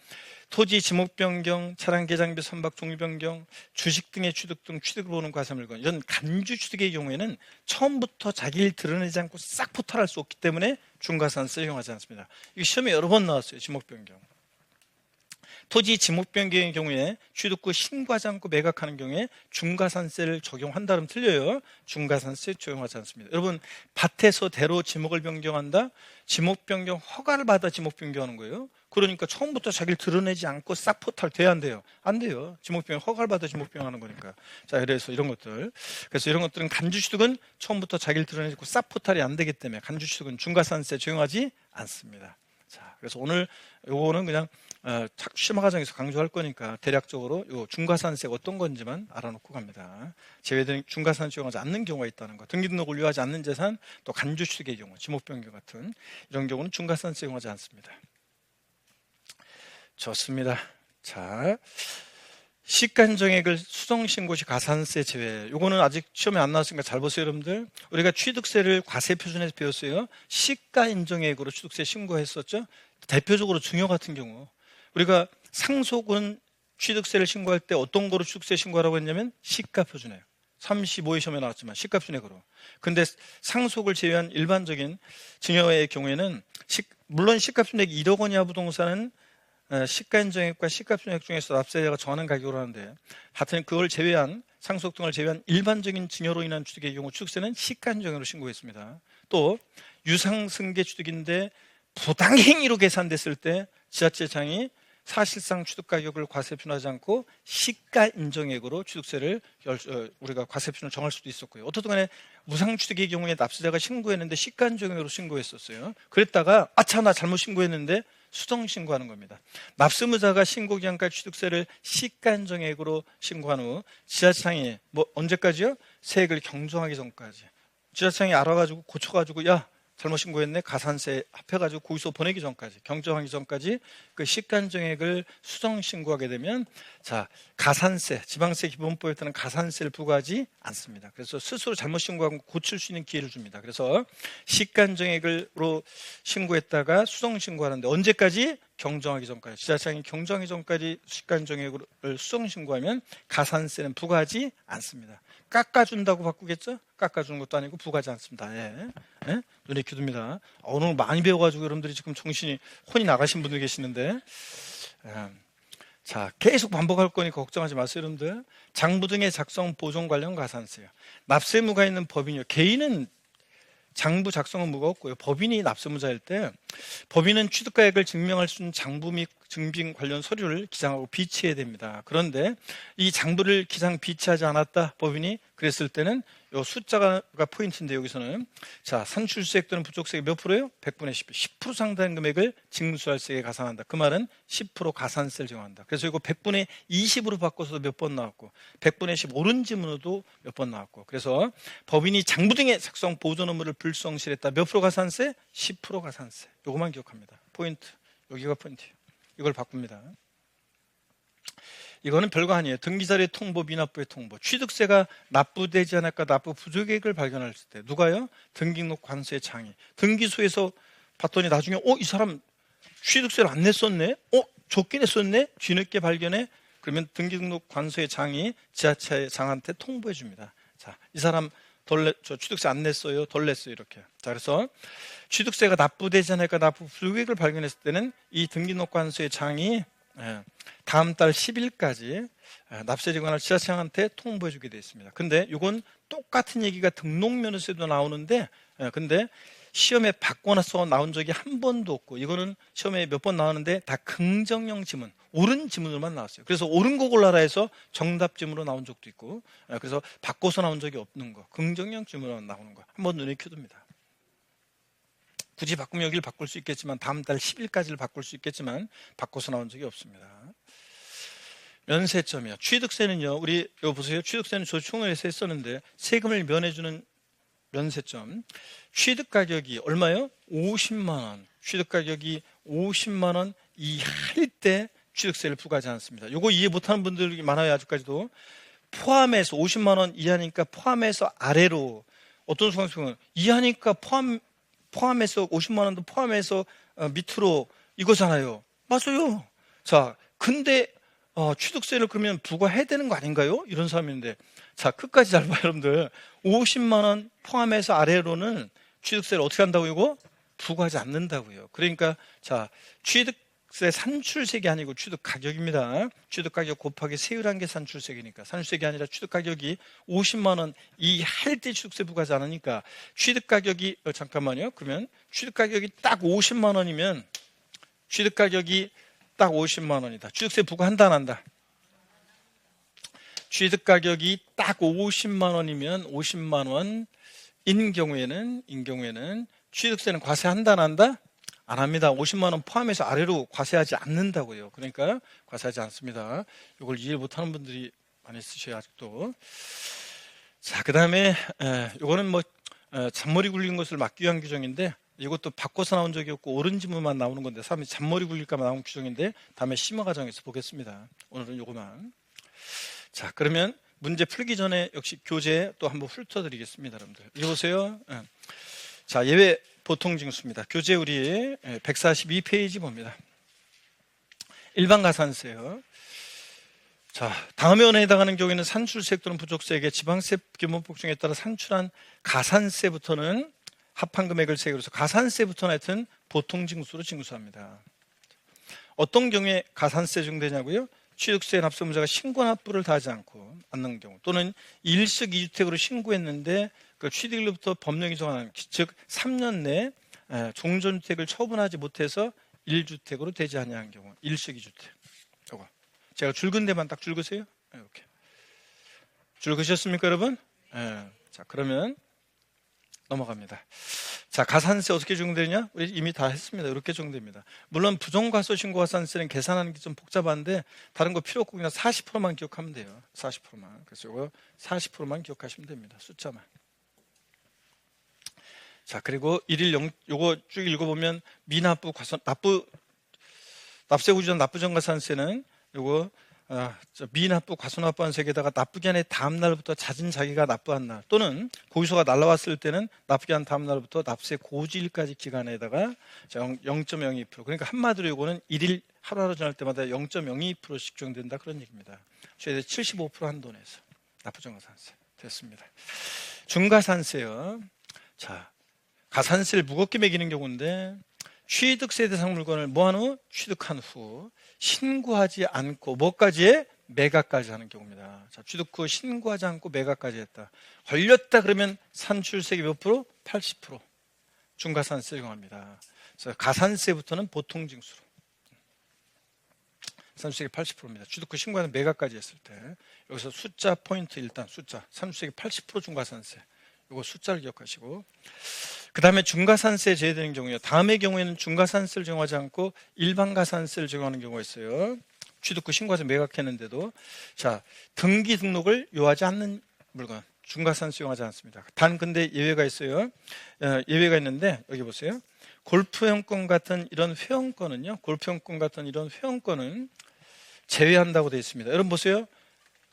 토지 지목 변경, 차량 개장비 선박 종류 변경, 주식 등의 취득 등 취득을 보는 과세물건, 이런 간주 취득의 경우에는 처음부터 자기 일 드러내지 않고 싹 포탈할 수 없기 때문에 중과산세 적용하지 않습니다. 이거 시험에 여러 번 나왔어요. 지목 변경. 토지 지목 변경의 경우에 취득 후 신고하지 않고 매각하는 경우에 중과산세를 적용한다면 틀려요. 중과산세 적용하지 않습니다. 여러분, 밭에서 대로 지목을 변경한다? 지목 변경 허가를 받아 지목 변경하는 거예요. 그러니까 처음부터 자기를 드러내지 않고 싹 포탈 돼야 안 돼요. 안 돼요. 지목 변경 허가를 받아 지목 변경하는 거니까. 자, 그래서 이런 것들. 그래서 이런 것들은 간주취득은 처음부터 자기를 드러내지 않고 싹 포탈이 안 되기 때문에 간주취득은 중과산세 적용하지 않습니다. 자, 그래서 오늘 요거는 그냥 심화 과정에서 강조할 거니까 대략적으로 요 중과산세가 어떤 건지만 알아놓고 갑니다. 제외된 중과산세 적용하지 않는 경우가 있다는 거. 등기등록을 요하지 않는 재산, 또 간주취득의 경우, 지목 변경 같은 이런 경우는 중과산세 적용하지 않습니다. 좋습니다. 자, 시가인정액을 수정신고 시 가산세 제외. 요거는 아직 시험에 안 나왔으니까 잘 보세요, 여러분들. 우리가 취득세를 과세 표준에서 배웠어요. 시가인정액으로 취득세 신고했었죠. 대표적으로 증여 같은 경우 우리가 상속은 취득세를 신고할 때 어떤 거로 취득세 신고하라고 했냐면 시가 표준액. 35회 시험에 나왔지만 시가 표준액으로. 근데 상속을 제외한 일반적인 증여의 경우에는 물론 시가 표준액이 1억 원 이하 부동산은 시가인정액과 시가표준액 중에서 납세자가 정하는 가격으로 하는데, 하여튼 그걸 제외한 상속 등을 제외한 일반적인 증여로 인한 취득의 경우 취득세는 시가인정액으로 신고했습니다. 또 유상승계 취득인데 부당행위로 계산됐을 때 지자체장이 사실상 취득가격을 과세 표준하지 않고 시가인정액으로 취득세를 우리가 과세 표준을 정할 수도 있었고요. 어떻든 간에 무상취득의 경우에 납세자가 신고했는데 시가인정액으로 신고했었어요. 그랬다가 아차 나 잘못 신고했는데 수정 신고하는 겁니다. 납세무자가 신고기한까지 취득세를 시가인정액으로 신고한 후 지자체장이 언제까지요? 세액을 경정하기 전까지. 지자체장이 알아가지고 고쳐가지고 야 잘못 신고했네, 가산세 합해가지고 거기서 보내기 전까지, 경정하기 전까지 그 시가인정액을 수정 신고하게 되면 자 가산세, 지방세 기본법에 따른 가산세를 부과하지 않습니다. 그래서 스스로 잘못 신고하고 고칠 수 있는 기회를 줍니다. 그래서 시가인정액으로 신고했다가 수정 신고하는데 언제까지? 경정하기 전까지. 지자체장이 경정하기 전까지 시가인정액을 수정 신고하면 가산세는 부과하지 않습니다. 깎아준다고 바꾸겠죠? 깎아주는 것도 아니고 부과하지 않습니다. 예. 예? 눈에 기둡니다. 오늘 많이 배워가지고 여러분들이 지금 정신이 혼이 나가신 분들 계시는데, 자 계속 반복할 거니까 걱정하지 마세요, 여러분들. 장부 등의 작성 보존 관련 가산세요. 납세무가 있는 법인이요. 개인은 장부 작성은 무가 없고요. 법인이 납세무자일 때 법인은 취득가액을 증명할 수 있는 장부 및 증빙 관련 서류를 기장하고 비치해야 됩니다. 그런데 이 장부를 기장 비치하지 않았다 법인이 그랬을 때는 요 숫자가 포인트인데 여기서는 자 산출세액 또는 부족세액 몇 프로예요? 100분의 10% 상당 금액을 징수할세액에 가산한다. 그 말은 10% 가산세를 정한다. 그래서 이거 100분의 20으로 바꿔서 몇 번 나왔고 100분의 10 옳은 지문으로도 몇 번 나왔고, 그래서 법인이 장부 등의 작성 보존 의무를 불성실했다. 몇 프로 가산세? 10% 가산세. 요거만 기억합니다. 포인트. 여기가 포인트예요. 이걸 바꿉니다. 이거는 별거 아니에요. 등기자료의 통보, 미납부의 통보. 취득세가 납부되지 않을까 납부 부족액을 발견했을 때 누가요? 등기록 관세의 장이. 등기소에서 봤더니 나중에 이 사람 취득세를 안 냈었네? 적게 냈었네? 뒤늦게 발견해? 그러면 등기록 관세의 장이 지자체장한테 통보해 줍니다. 자, 이 사람 저 취득세 안 냈어요, 덜 냈어요, 이렇게. 자, 그래서 취득세가 납부되지 않을까 납부 부족액을 발견했을 때는 이 등기록 관세의 장이 다음 달 10일까지 납세지관을 지자체장한테 통보해 주게 되어 있습니다. 근데 이건 똑같은 얘기가 등록면허세도 나오는데 근데 시험에 바꿔놔서 나온 적이 한 번도 없고, 이거는 시험에 몇 번 나오는데 다 긍정형 지문, 옳은 지문으로만 나왔어요. 그래서 옳은 거 골라라 해서 정답 지문으로 나온 적도 있고, 그래서 바꿔서 나온 적이 없는 거, 긍정형 지문으로 나오는 거 한번 눈에 켜둡니다. 굳이 바꾸면 여기를 바꿀 수 있겠지만 다음 달 10일까지를 바꿀 수 있겠지만 바꿔서 나온 적이 없습니다. 면세점이요. 취득세는요. 우리 이거 보세요. 취득세는 조총회에서 했었는데 세금을 면해주는 면세점. 취득가격이 얼마요? 50만 원. 취득가격이 50만 원 이하일 때 취득세를 부과하지 않습니다. 이거 이해 못하는 분들이 많아요. 아직까지도. 포함해서 50만 원 이하니까 포함해서 아래로, 어떤 수강생은 이하니까 포함해서 50만 원도 포함해서 밑으로 이거잖아요. 맞아요. 자, 근데 취득세를 그러면 부과해야 되는 거 아닌가요? 이런 사람인데, 자 끝까지 잘 봐요, 여러분들. 50만 원 포함해서 아래로는 취득세를 어떻게 한다고? 이거 부과하지 않는다고요. 그러니까 자 취득세 산출세액이 아니고 취득가격입니다. 취득가격 곱하기 세율한 게 산출세액이니까, 산출세액이 아니라 취득가격이 50만 원 이하일 때 취득세 부과하지 않으니까 취득가격이 잠깐만요. 그러면 취득가격이 딱 50만 원이면 취득가격이 딱 50만 원이다. 취득세 부과한다 안 한다? 취득가격이 딱 50만 원이면 50만 원인 경우에는 취득세는 과세한다 안 한다? 안 합니다. 50만 원 포함해서 아래로 과세하지 않는다고요. 그러니까 과세하지 않습니다. 이걸 이해 못하는 분들이 많이 있으셔요, 아직도. 자, 그 다음에 이거는 잔머리 굴린 것을 막기 위한 규정인데, 이것도 바꿔서 나온 적이 없고 옳은 지문만 나오는 건데 사람이 잔머리 굴릴까 봐 나온 규정인데 다음에 심화 과정에서 보겠습니다. 오늘은 이거만. 자, 그러면 문제 풀기 전에 역시 교재 또 한번 훑어드리겠습니다, 여러분들. 이거 보세요. 자, 예외 보통징수입니다. 교재 우리 142페이지 봅니다. 일반 가산세요. 자, 다음에 원에 해당하는 경우에는 산출세액 또는 부족세액에 지방세 기본법 중에 따라 산출한 가산세부터는 합한 금액을 세액으로 해서 가산세부터는 하여튼 보통징수로 징수합니다. 어떤 경우에 가산세 적용되냐고요? 취득세 납세무자가 신고 납부를 다하지 않는 경우, 또는 일식 2주택으로 신고했는데 그 취득일로부터 법령이 정하는, 즉 3년 내에 종전주택을 처분하지 못해서 1주택으로 되지 아니한 경우, 일식 2주택. 요거 제가 줄근 데만 딱 줄그세요. 이렇게 줄그셨습니까, 여러분? 자, 그러면 넘어갑니다. 자, 가산세 어떻게 적용되냐? 우리 이미 다 했습니다. 이렇게 적용됩니다. 물론 부정과소신고가산세는 계산하는 게 좀 복잡한데 다른 거 필요 없고 그냥 40%만 기억하면 돼요. 40%만. 그래서 이거 40%만 기억하시면 됩니다. 숫자만. 자, 그리고 요거 쭉 읽어보면 미납부 납세구전 납부전가산세는 요거 미납부 과소납부한 세계에다가 납부기 한의 다음 날부터 잦은 자기가 납부한 날, 또는 고의소가 날라왔을 때는 납부기 한 다음 날부터 납세 고지일까지 기간에다가 0.02%, 그러니까 한마디로 요거는 1일 하루하루 지날 때마다 0.02%씩 적용된다, 그런 얘기입니다. 최대 75% 한도 내에서 납부전가산세 됐습니다. 중가산세요. 자, 가산세를 무겁게 매기는 경우인데 취득세 대상 물건을 뭐한 후? 취득한 후 신고하지 않고 뭐까지 해? 매각까지 하는 경우입니다. 자, 취득 후 신고하지 않고 매각까지 했다. 걸렸다 그러면 산출세액이 몇 프로? 80%. 중가산세 적용합니다. 그래서 가산세부터는 보통징수로. 산출세액이 80%입니다. 취득 후 신고하는 매각까지 했을 때. 여기서 숫자 포인트, 일단 숫자. 산출세액이 80% 중가산세. 이거 숫자를 기억하시고, 그 다음에 중가산세에 제외되는 경우에요. 다음의 경우에는 중가산세를 적용하지 않고 일반 가산세를 적용하는 경우가 있어요. 취득 후 신고해서 매각했는데도. 자, 등기 등록을 요하지 않는 물건, 중가산세 적용하지 않습니다. 단 근데 예외가 있어요. 예외가 있는데 여기 보세요. 골프회원권 같은 이런 회원권은요, 골프회원권 같은 이런 회원권은 제외한다고 되어 있습니다. 여러분 보세요.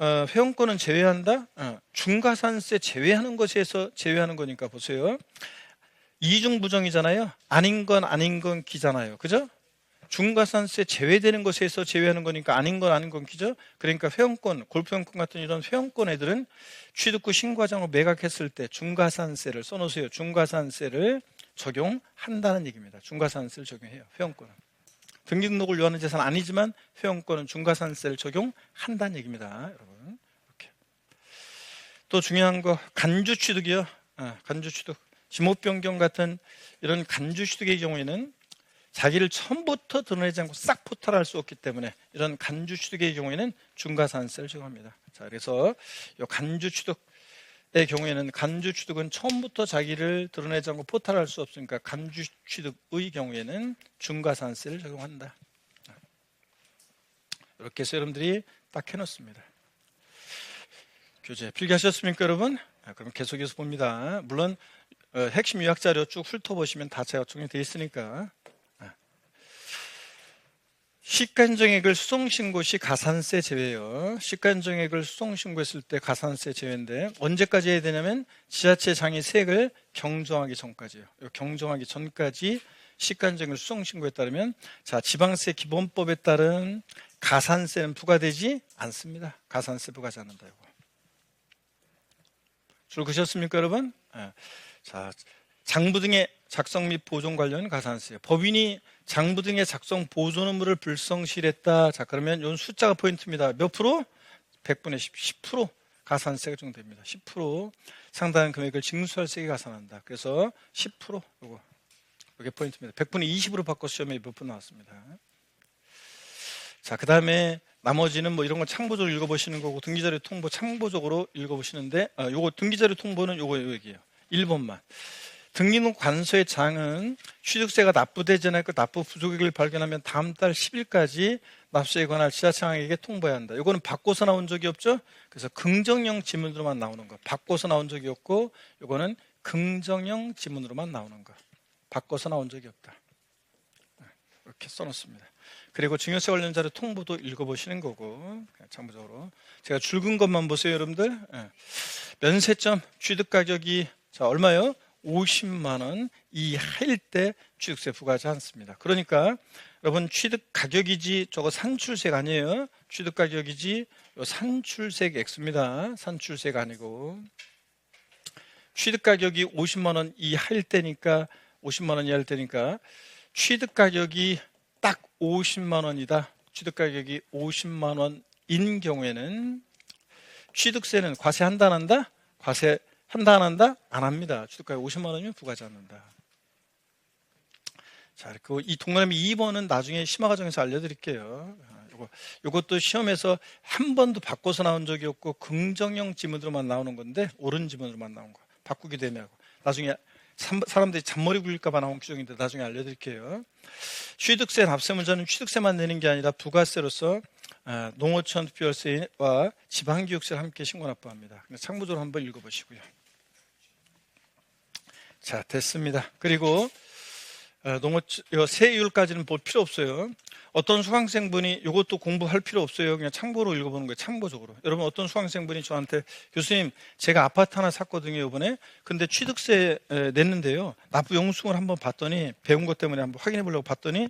회원권은 제외한다? 중가산세 제외하는 것에서 제외하는 거니까 보세요. 이중부정이잖아요. 아닌 건 기잖아요. 그죠? 중가산세 제외되는 것에서 제외하는 거니까 아닌 건 기죠? 그러니까 회원권, 골프회원권 같은 이런 회원권 애들은 취득 후 신고하자고 매각했을 때 중가산세를 써놓으세요. 중가산세를 적용한다는 얘기입니다. 중가산세를 적용해요. 회원권은. 등기등록을 요하는 재산 아니지만 회원권은 중가산세를 적용한다는 얘기입니다. 여러분. 이렇게. 또 중요한 거 간주취득이요. 간주취득. 지목변경 같은 이런 간주취득의 경우에는 자기를 처음부터 드러내지 않고 싹 포탈할 수 없기 때문에 이런 간주취득의 경우에는 중가산세를 적용합니다. 자, 그래서 이 간주취득의 경우에는 간주취득은 처음부터 자기를 드러내지 않고 포탈할 수 없으니까 간주취득의 경우에는 중가산세를 적용한다. 이렇게 해서 여러분들이 딱 해놓습니다. 교재 필기하셨습니까, 여러분? 그럼 계속해서 봅니다. 물론 핵심 요약 자료 쭉 훑어보시면 다 제가 적용되어 있으니까. 시가인정액을 수송신고 시 가산세 제외요. 시가인정액을 수송신고했을 때 가산세 제외인데 언제까지 해야 되냐면 지자체 장이 세액을 경정하기 전까지요. 경정하기 전까지 시가인정액을 수송신고에 따르면, 자, 지방세 기본법에 따른 가산세는 부과되지 않습니다. 가산세 부과하지 않는다. 이거. 줄 그셨습니까, 여러분? 자, 장부 등의 작성 및 보존 관련 가산세. 법인이 장부 등의 작성 보존 의무를 불성실했다. 자, 그러면 이건 숫자가 포인트입니다. 몇 프로? 100분의 10% 가산세가 적용됩니다. 10% 상당한 금액을 징수할 세액이 가산한다. 그래서 10% 요거. 이게 포인트입니다. 100분의 20으로 바꿔서 시험에 몇 분 나왔습니다. 자, 그 다음에 나머지는 뭐 이런 건 참고적으로 읽어보시는 거고, 등기자료 통보 참고적으로 읽어보시는데, 요거 등기자료 통보는 요거 얘기예요. 1번만. 등기록 관서의 장은 취득세가 납부되지 않았고 납부 부족액을 발견하면 다음 달 10일까지 납세에 관할 지자체장에게 통보해야 한다. 이거는 바꿔서 나온 적이 없죠. 그래서 긍정형 지문으로만 나오는 거. 바꿔서 나온 적이 없고, 이거는 긍정형 지문으로만 나오는 거. 바꿔서 나온 적이 없다. 이렇게 써놓습니다. 그리고 증여세 관련 자료 통보도 읽어보시는 거고, 참고적으로 제가 줄근 것만 보세요, 여러분들. 면세점 취득 가격이 자 얼마요? 50만 원 이하일 때 취득세 부과하지 않습니다. 그러니까 여러분 취득 가격이지 저거 산출세가 아니에요. 취득 가격이지 요 산출세 X입니다. 산출세가 아니고 취득 가격이 50만 원 이하일 때니까 50만 원 이하일 때니까 취득 가격이 딱 50만 원이다. 취득 가격이 50만 원인 경우에는 취득세는 과세한다 안 한다? 과세한다 안 한다? 안 합니다. 취득가격 50만 원이면 부과하지 않는다. 자, 그리고 이 동그라미 2번은 나중에 심화과정에서 알려드릴게요. 요것도 시험에서 한 번도 바꿔서 나온 적이 없고 긍정형 지문으로만 나오는 건데 옳은 지문으로만 나온 거. 바꾸기도 애매하고. 나중에 사람들이 잔머리 굴릴까 봐 나온 규정인데 나중에 알려드릴게요. 취득세 납세문자는 취득세만 내는 게 아니라 부가세로서 농어촌 특별세와 지방교육세를 함께 신고 납부합니다. 참고적으로 한번 읽어보시고요. 자, 됐습니다. 그리고 세율까지는 볼 필요 없어요. 어떤 수강생분이 이것도 공부할 필요 없어요. 그냥 참고로 읽어보는 거예요. 참고적으로. 여러분 어떤 수강생분이 저한테 교수님 제가 아파트 하나 샀거든요 이번에. 근데 취득세 냈는데요. 납부 영수증을 한번 봤더니 배운 것 때문에 한번 확인해 보려고 봤더니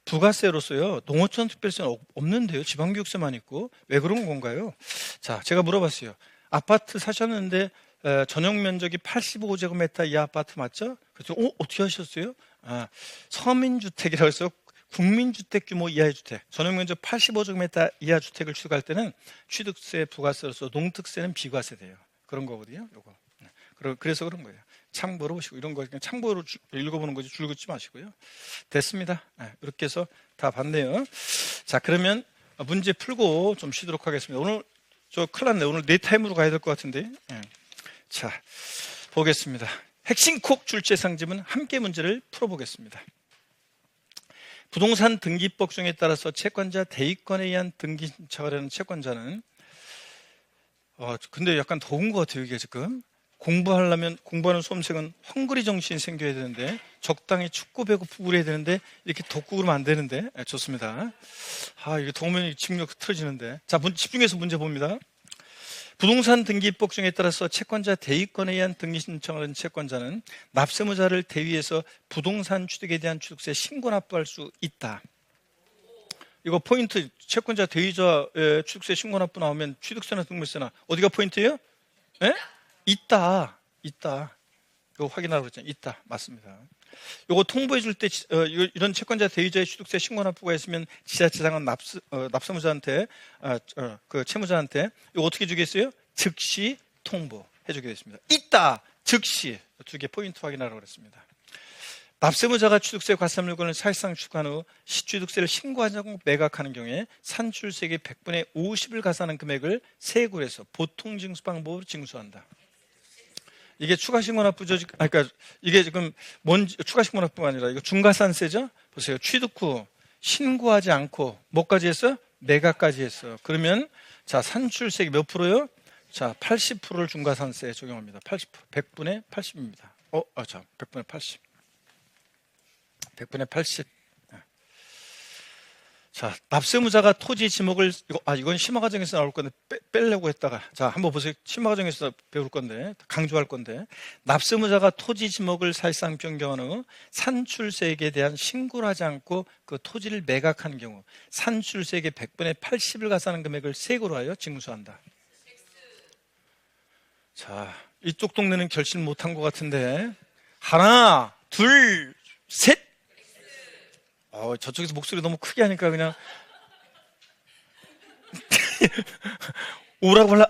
부가세로서요 농어촌 특별세는 없는데요. 지방교육세만 있고. 왜 그런 건가요? 자, 제가 물어봤어요. 아파트 사셨는데 전용 면적이 85제곱미터 이하 아파트 맞죠? 그래서 어떻게 하셨어요? 서민주택이라고 해서 국민주택 규모 이하의 주택, 전용 면적 85제곱미터 이하 주택을 취득할 때는 취득세 부가세로서 농특세는 비과세돼요. 그런 거거든요. 요거. 그래서 그런 거예요. 참고로 보시고 이런 거 그냥 참고로 읽어보는 거지 줄 긋지 마시고요. 됐습니다. 이렇게 해서 다 봤네요. 자, 그러면 문제 풀고 좀 쉬도록 하겠습니다. 오늘 저 큰일 났네. 오늘 내 타임으로 가야 될 것 같은데. 자, 보겠습니다. 핵심 콕 출제상지문 함께 문제를 풀어보겠습니다. 부동산 등기법 중에 따라서 채권자 대위권에 의한 등기 신청을 하는 채권자는 근데 약간 더운 것 같아요 이게 지금. 공부하는 수험생은 헝그리 정신이 생겨야 되는데 적당히 춥고 배고프고 그래야 되는데 이렇게 덥고 그러면 안 되는데. 좋습니다. 이게 더우면 집중력 틀어지는데. 자, 집중해서 문제 봅니다. 부동산 등기법 중에 따라서 채권자 대위권에 의한 등기 신청을 한 채권자는 납세무자를 대위해서 부동산 취득에 대한 취득세 신고 납부할 수 있다. 이거 포인트. 채권자 대위자의 취득세 신고 납부 나오면 취득세나 등록세나 어디가 포인트예요? 예? 있다. 이거 확인하라고 그랬잖아요. 있다. 맞습니다. 이거 통보해 줄 때 이런 채권자 대위자의 취득세 신고 납부가 있으면 지자체장은 납세무자한테 그 채무자한테 이거 어떻게 주겠어요? 즉시 통보해 주게 됐습니다. 있다. 즉시. 두 개 포인트 확인하라고 그랬습니다. 납세무자가 취득세 과세 물건을 사실상 취득한 후 취득세를 신고하지 않고 매각하는 경우에 산출세액의 100분의 50을 가산한 금액을 세액으로 해서 보통징수 방법으로 징수한다. 이게 추가신고납부죠. 그러니까 이게 지금 추가신고납부가 아니라 이거 중과산세죠. 보세요. 취득 후 신고하지 않고 뭐까지 했어? 매각까지 했어. 그러면 자, 산출세액 몇 프로요? 자, 80%를 중과산세에 적용합니다. 80%. 100분의 80입니다. 100분의 80. 100분의 80. 자, 납세무자가 토지 지목을 이건 심화과정에서 나올 건데 빼려고 했다가 자, 한번 보세요. 심화과정에서 배울 건데 강조할 건데 납세무자가 토지 지목을 사실상 변경한 후 산출세액에 대한 신고를 하지 않고 그 토지를 매각하는 경우 산출세액의 100분의 80을 가산한 금액을 세액으로 하여 징수한다. 자, 이쪽 동네는 결심 못한 것 같은데 하나, 둘, 셋. 저쪽에서 목소리 너무 크게 하니까 그냥 오라고 할라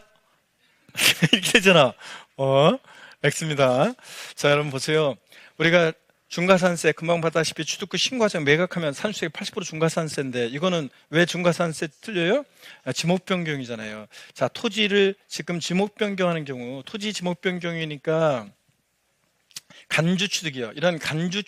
이렇게 되잖아. X입니다. 자, 여러분 보세요. 우리가 중과산세 금방 봤다시피 취득 후 신고하지 매각하면 산출세액 80% 중과산세인데 이거는 왜 중과산세 틀려요? 지목 변경이잖아요. 자, 토지를 지금 지목 변경하는 경우 토지 지목 변경이니까 간주 취득이요. 이런 간주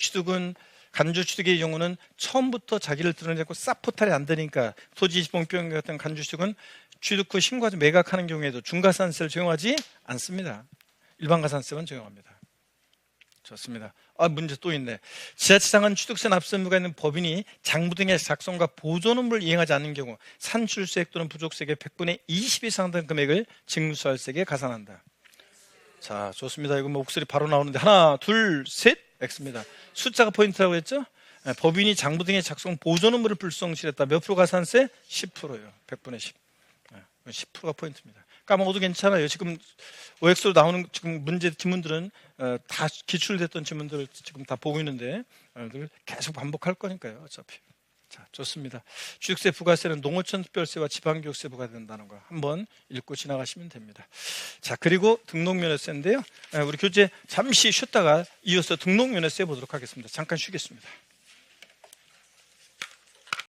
취득의 경우는 처음부터 자기를 드러내고 싹 포탈이 안 되니까 토지 지목 변경 같은 간주 취득은 취득 후 신고하지 매각하는 경우에도 중과산세를 적용하지 않습니다. 일반 가산세만 적용합니다. 좋습니다. 문제 또 있네. 지자체장은 취득세 납세 의무가 있는 법인이 장부 등의 작성과 보존 업무를 이행하지 않는 경우 산출세액 또는 부족세액의 100분의 20 이상 된 금액을 징수할세액에 가산한다. 자, 좋습니다. 이거 목소리 바로 나오는데 하나, 둘, 셋, X입니다. 숫자가 포인트라고 했죠? 법인이 장부 등의 작성 보존 업무를 불성실했다. 몇 프로 가산세? 10%예요. 100분의 10. 10%가 포인트입니다. 까먹어도 괜찮아요. 지금 OX로 나오는 지금 문제 지문들은 다 기출됐던 지문들을 지금 다 보고 있는데 계속 반복할 거니까요. 어차피. 자, 좋습니다. 취득세 부가세는 농어촌 특별세와 지방교육세 부과된다는 거 한번 읽고 지나가시면 됩니다. 자, 그리고 등록면허세인데요. 우리 교재 잠시 쉬었다가 이어서 등록면허세 보도록 하겠습니다. 잠깐 쉬겠습니다.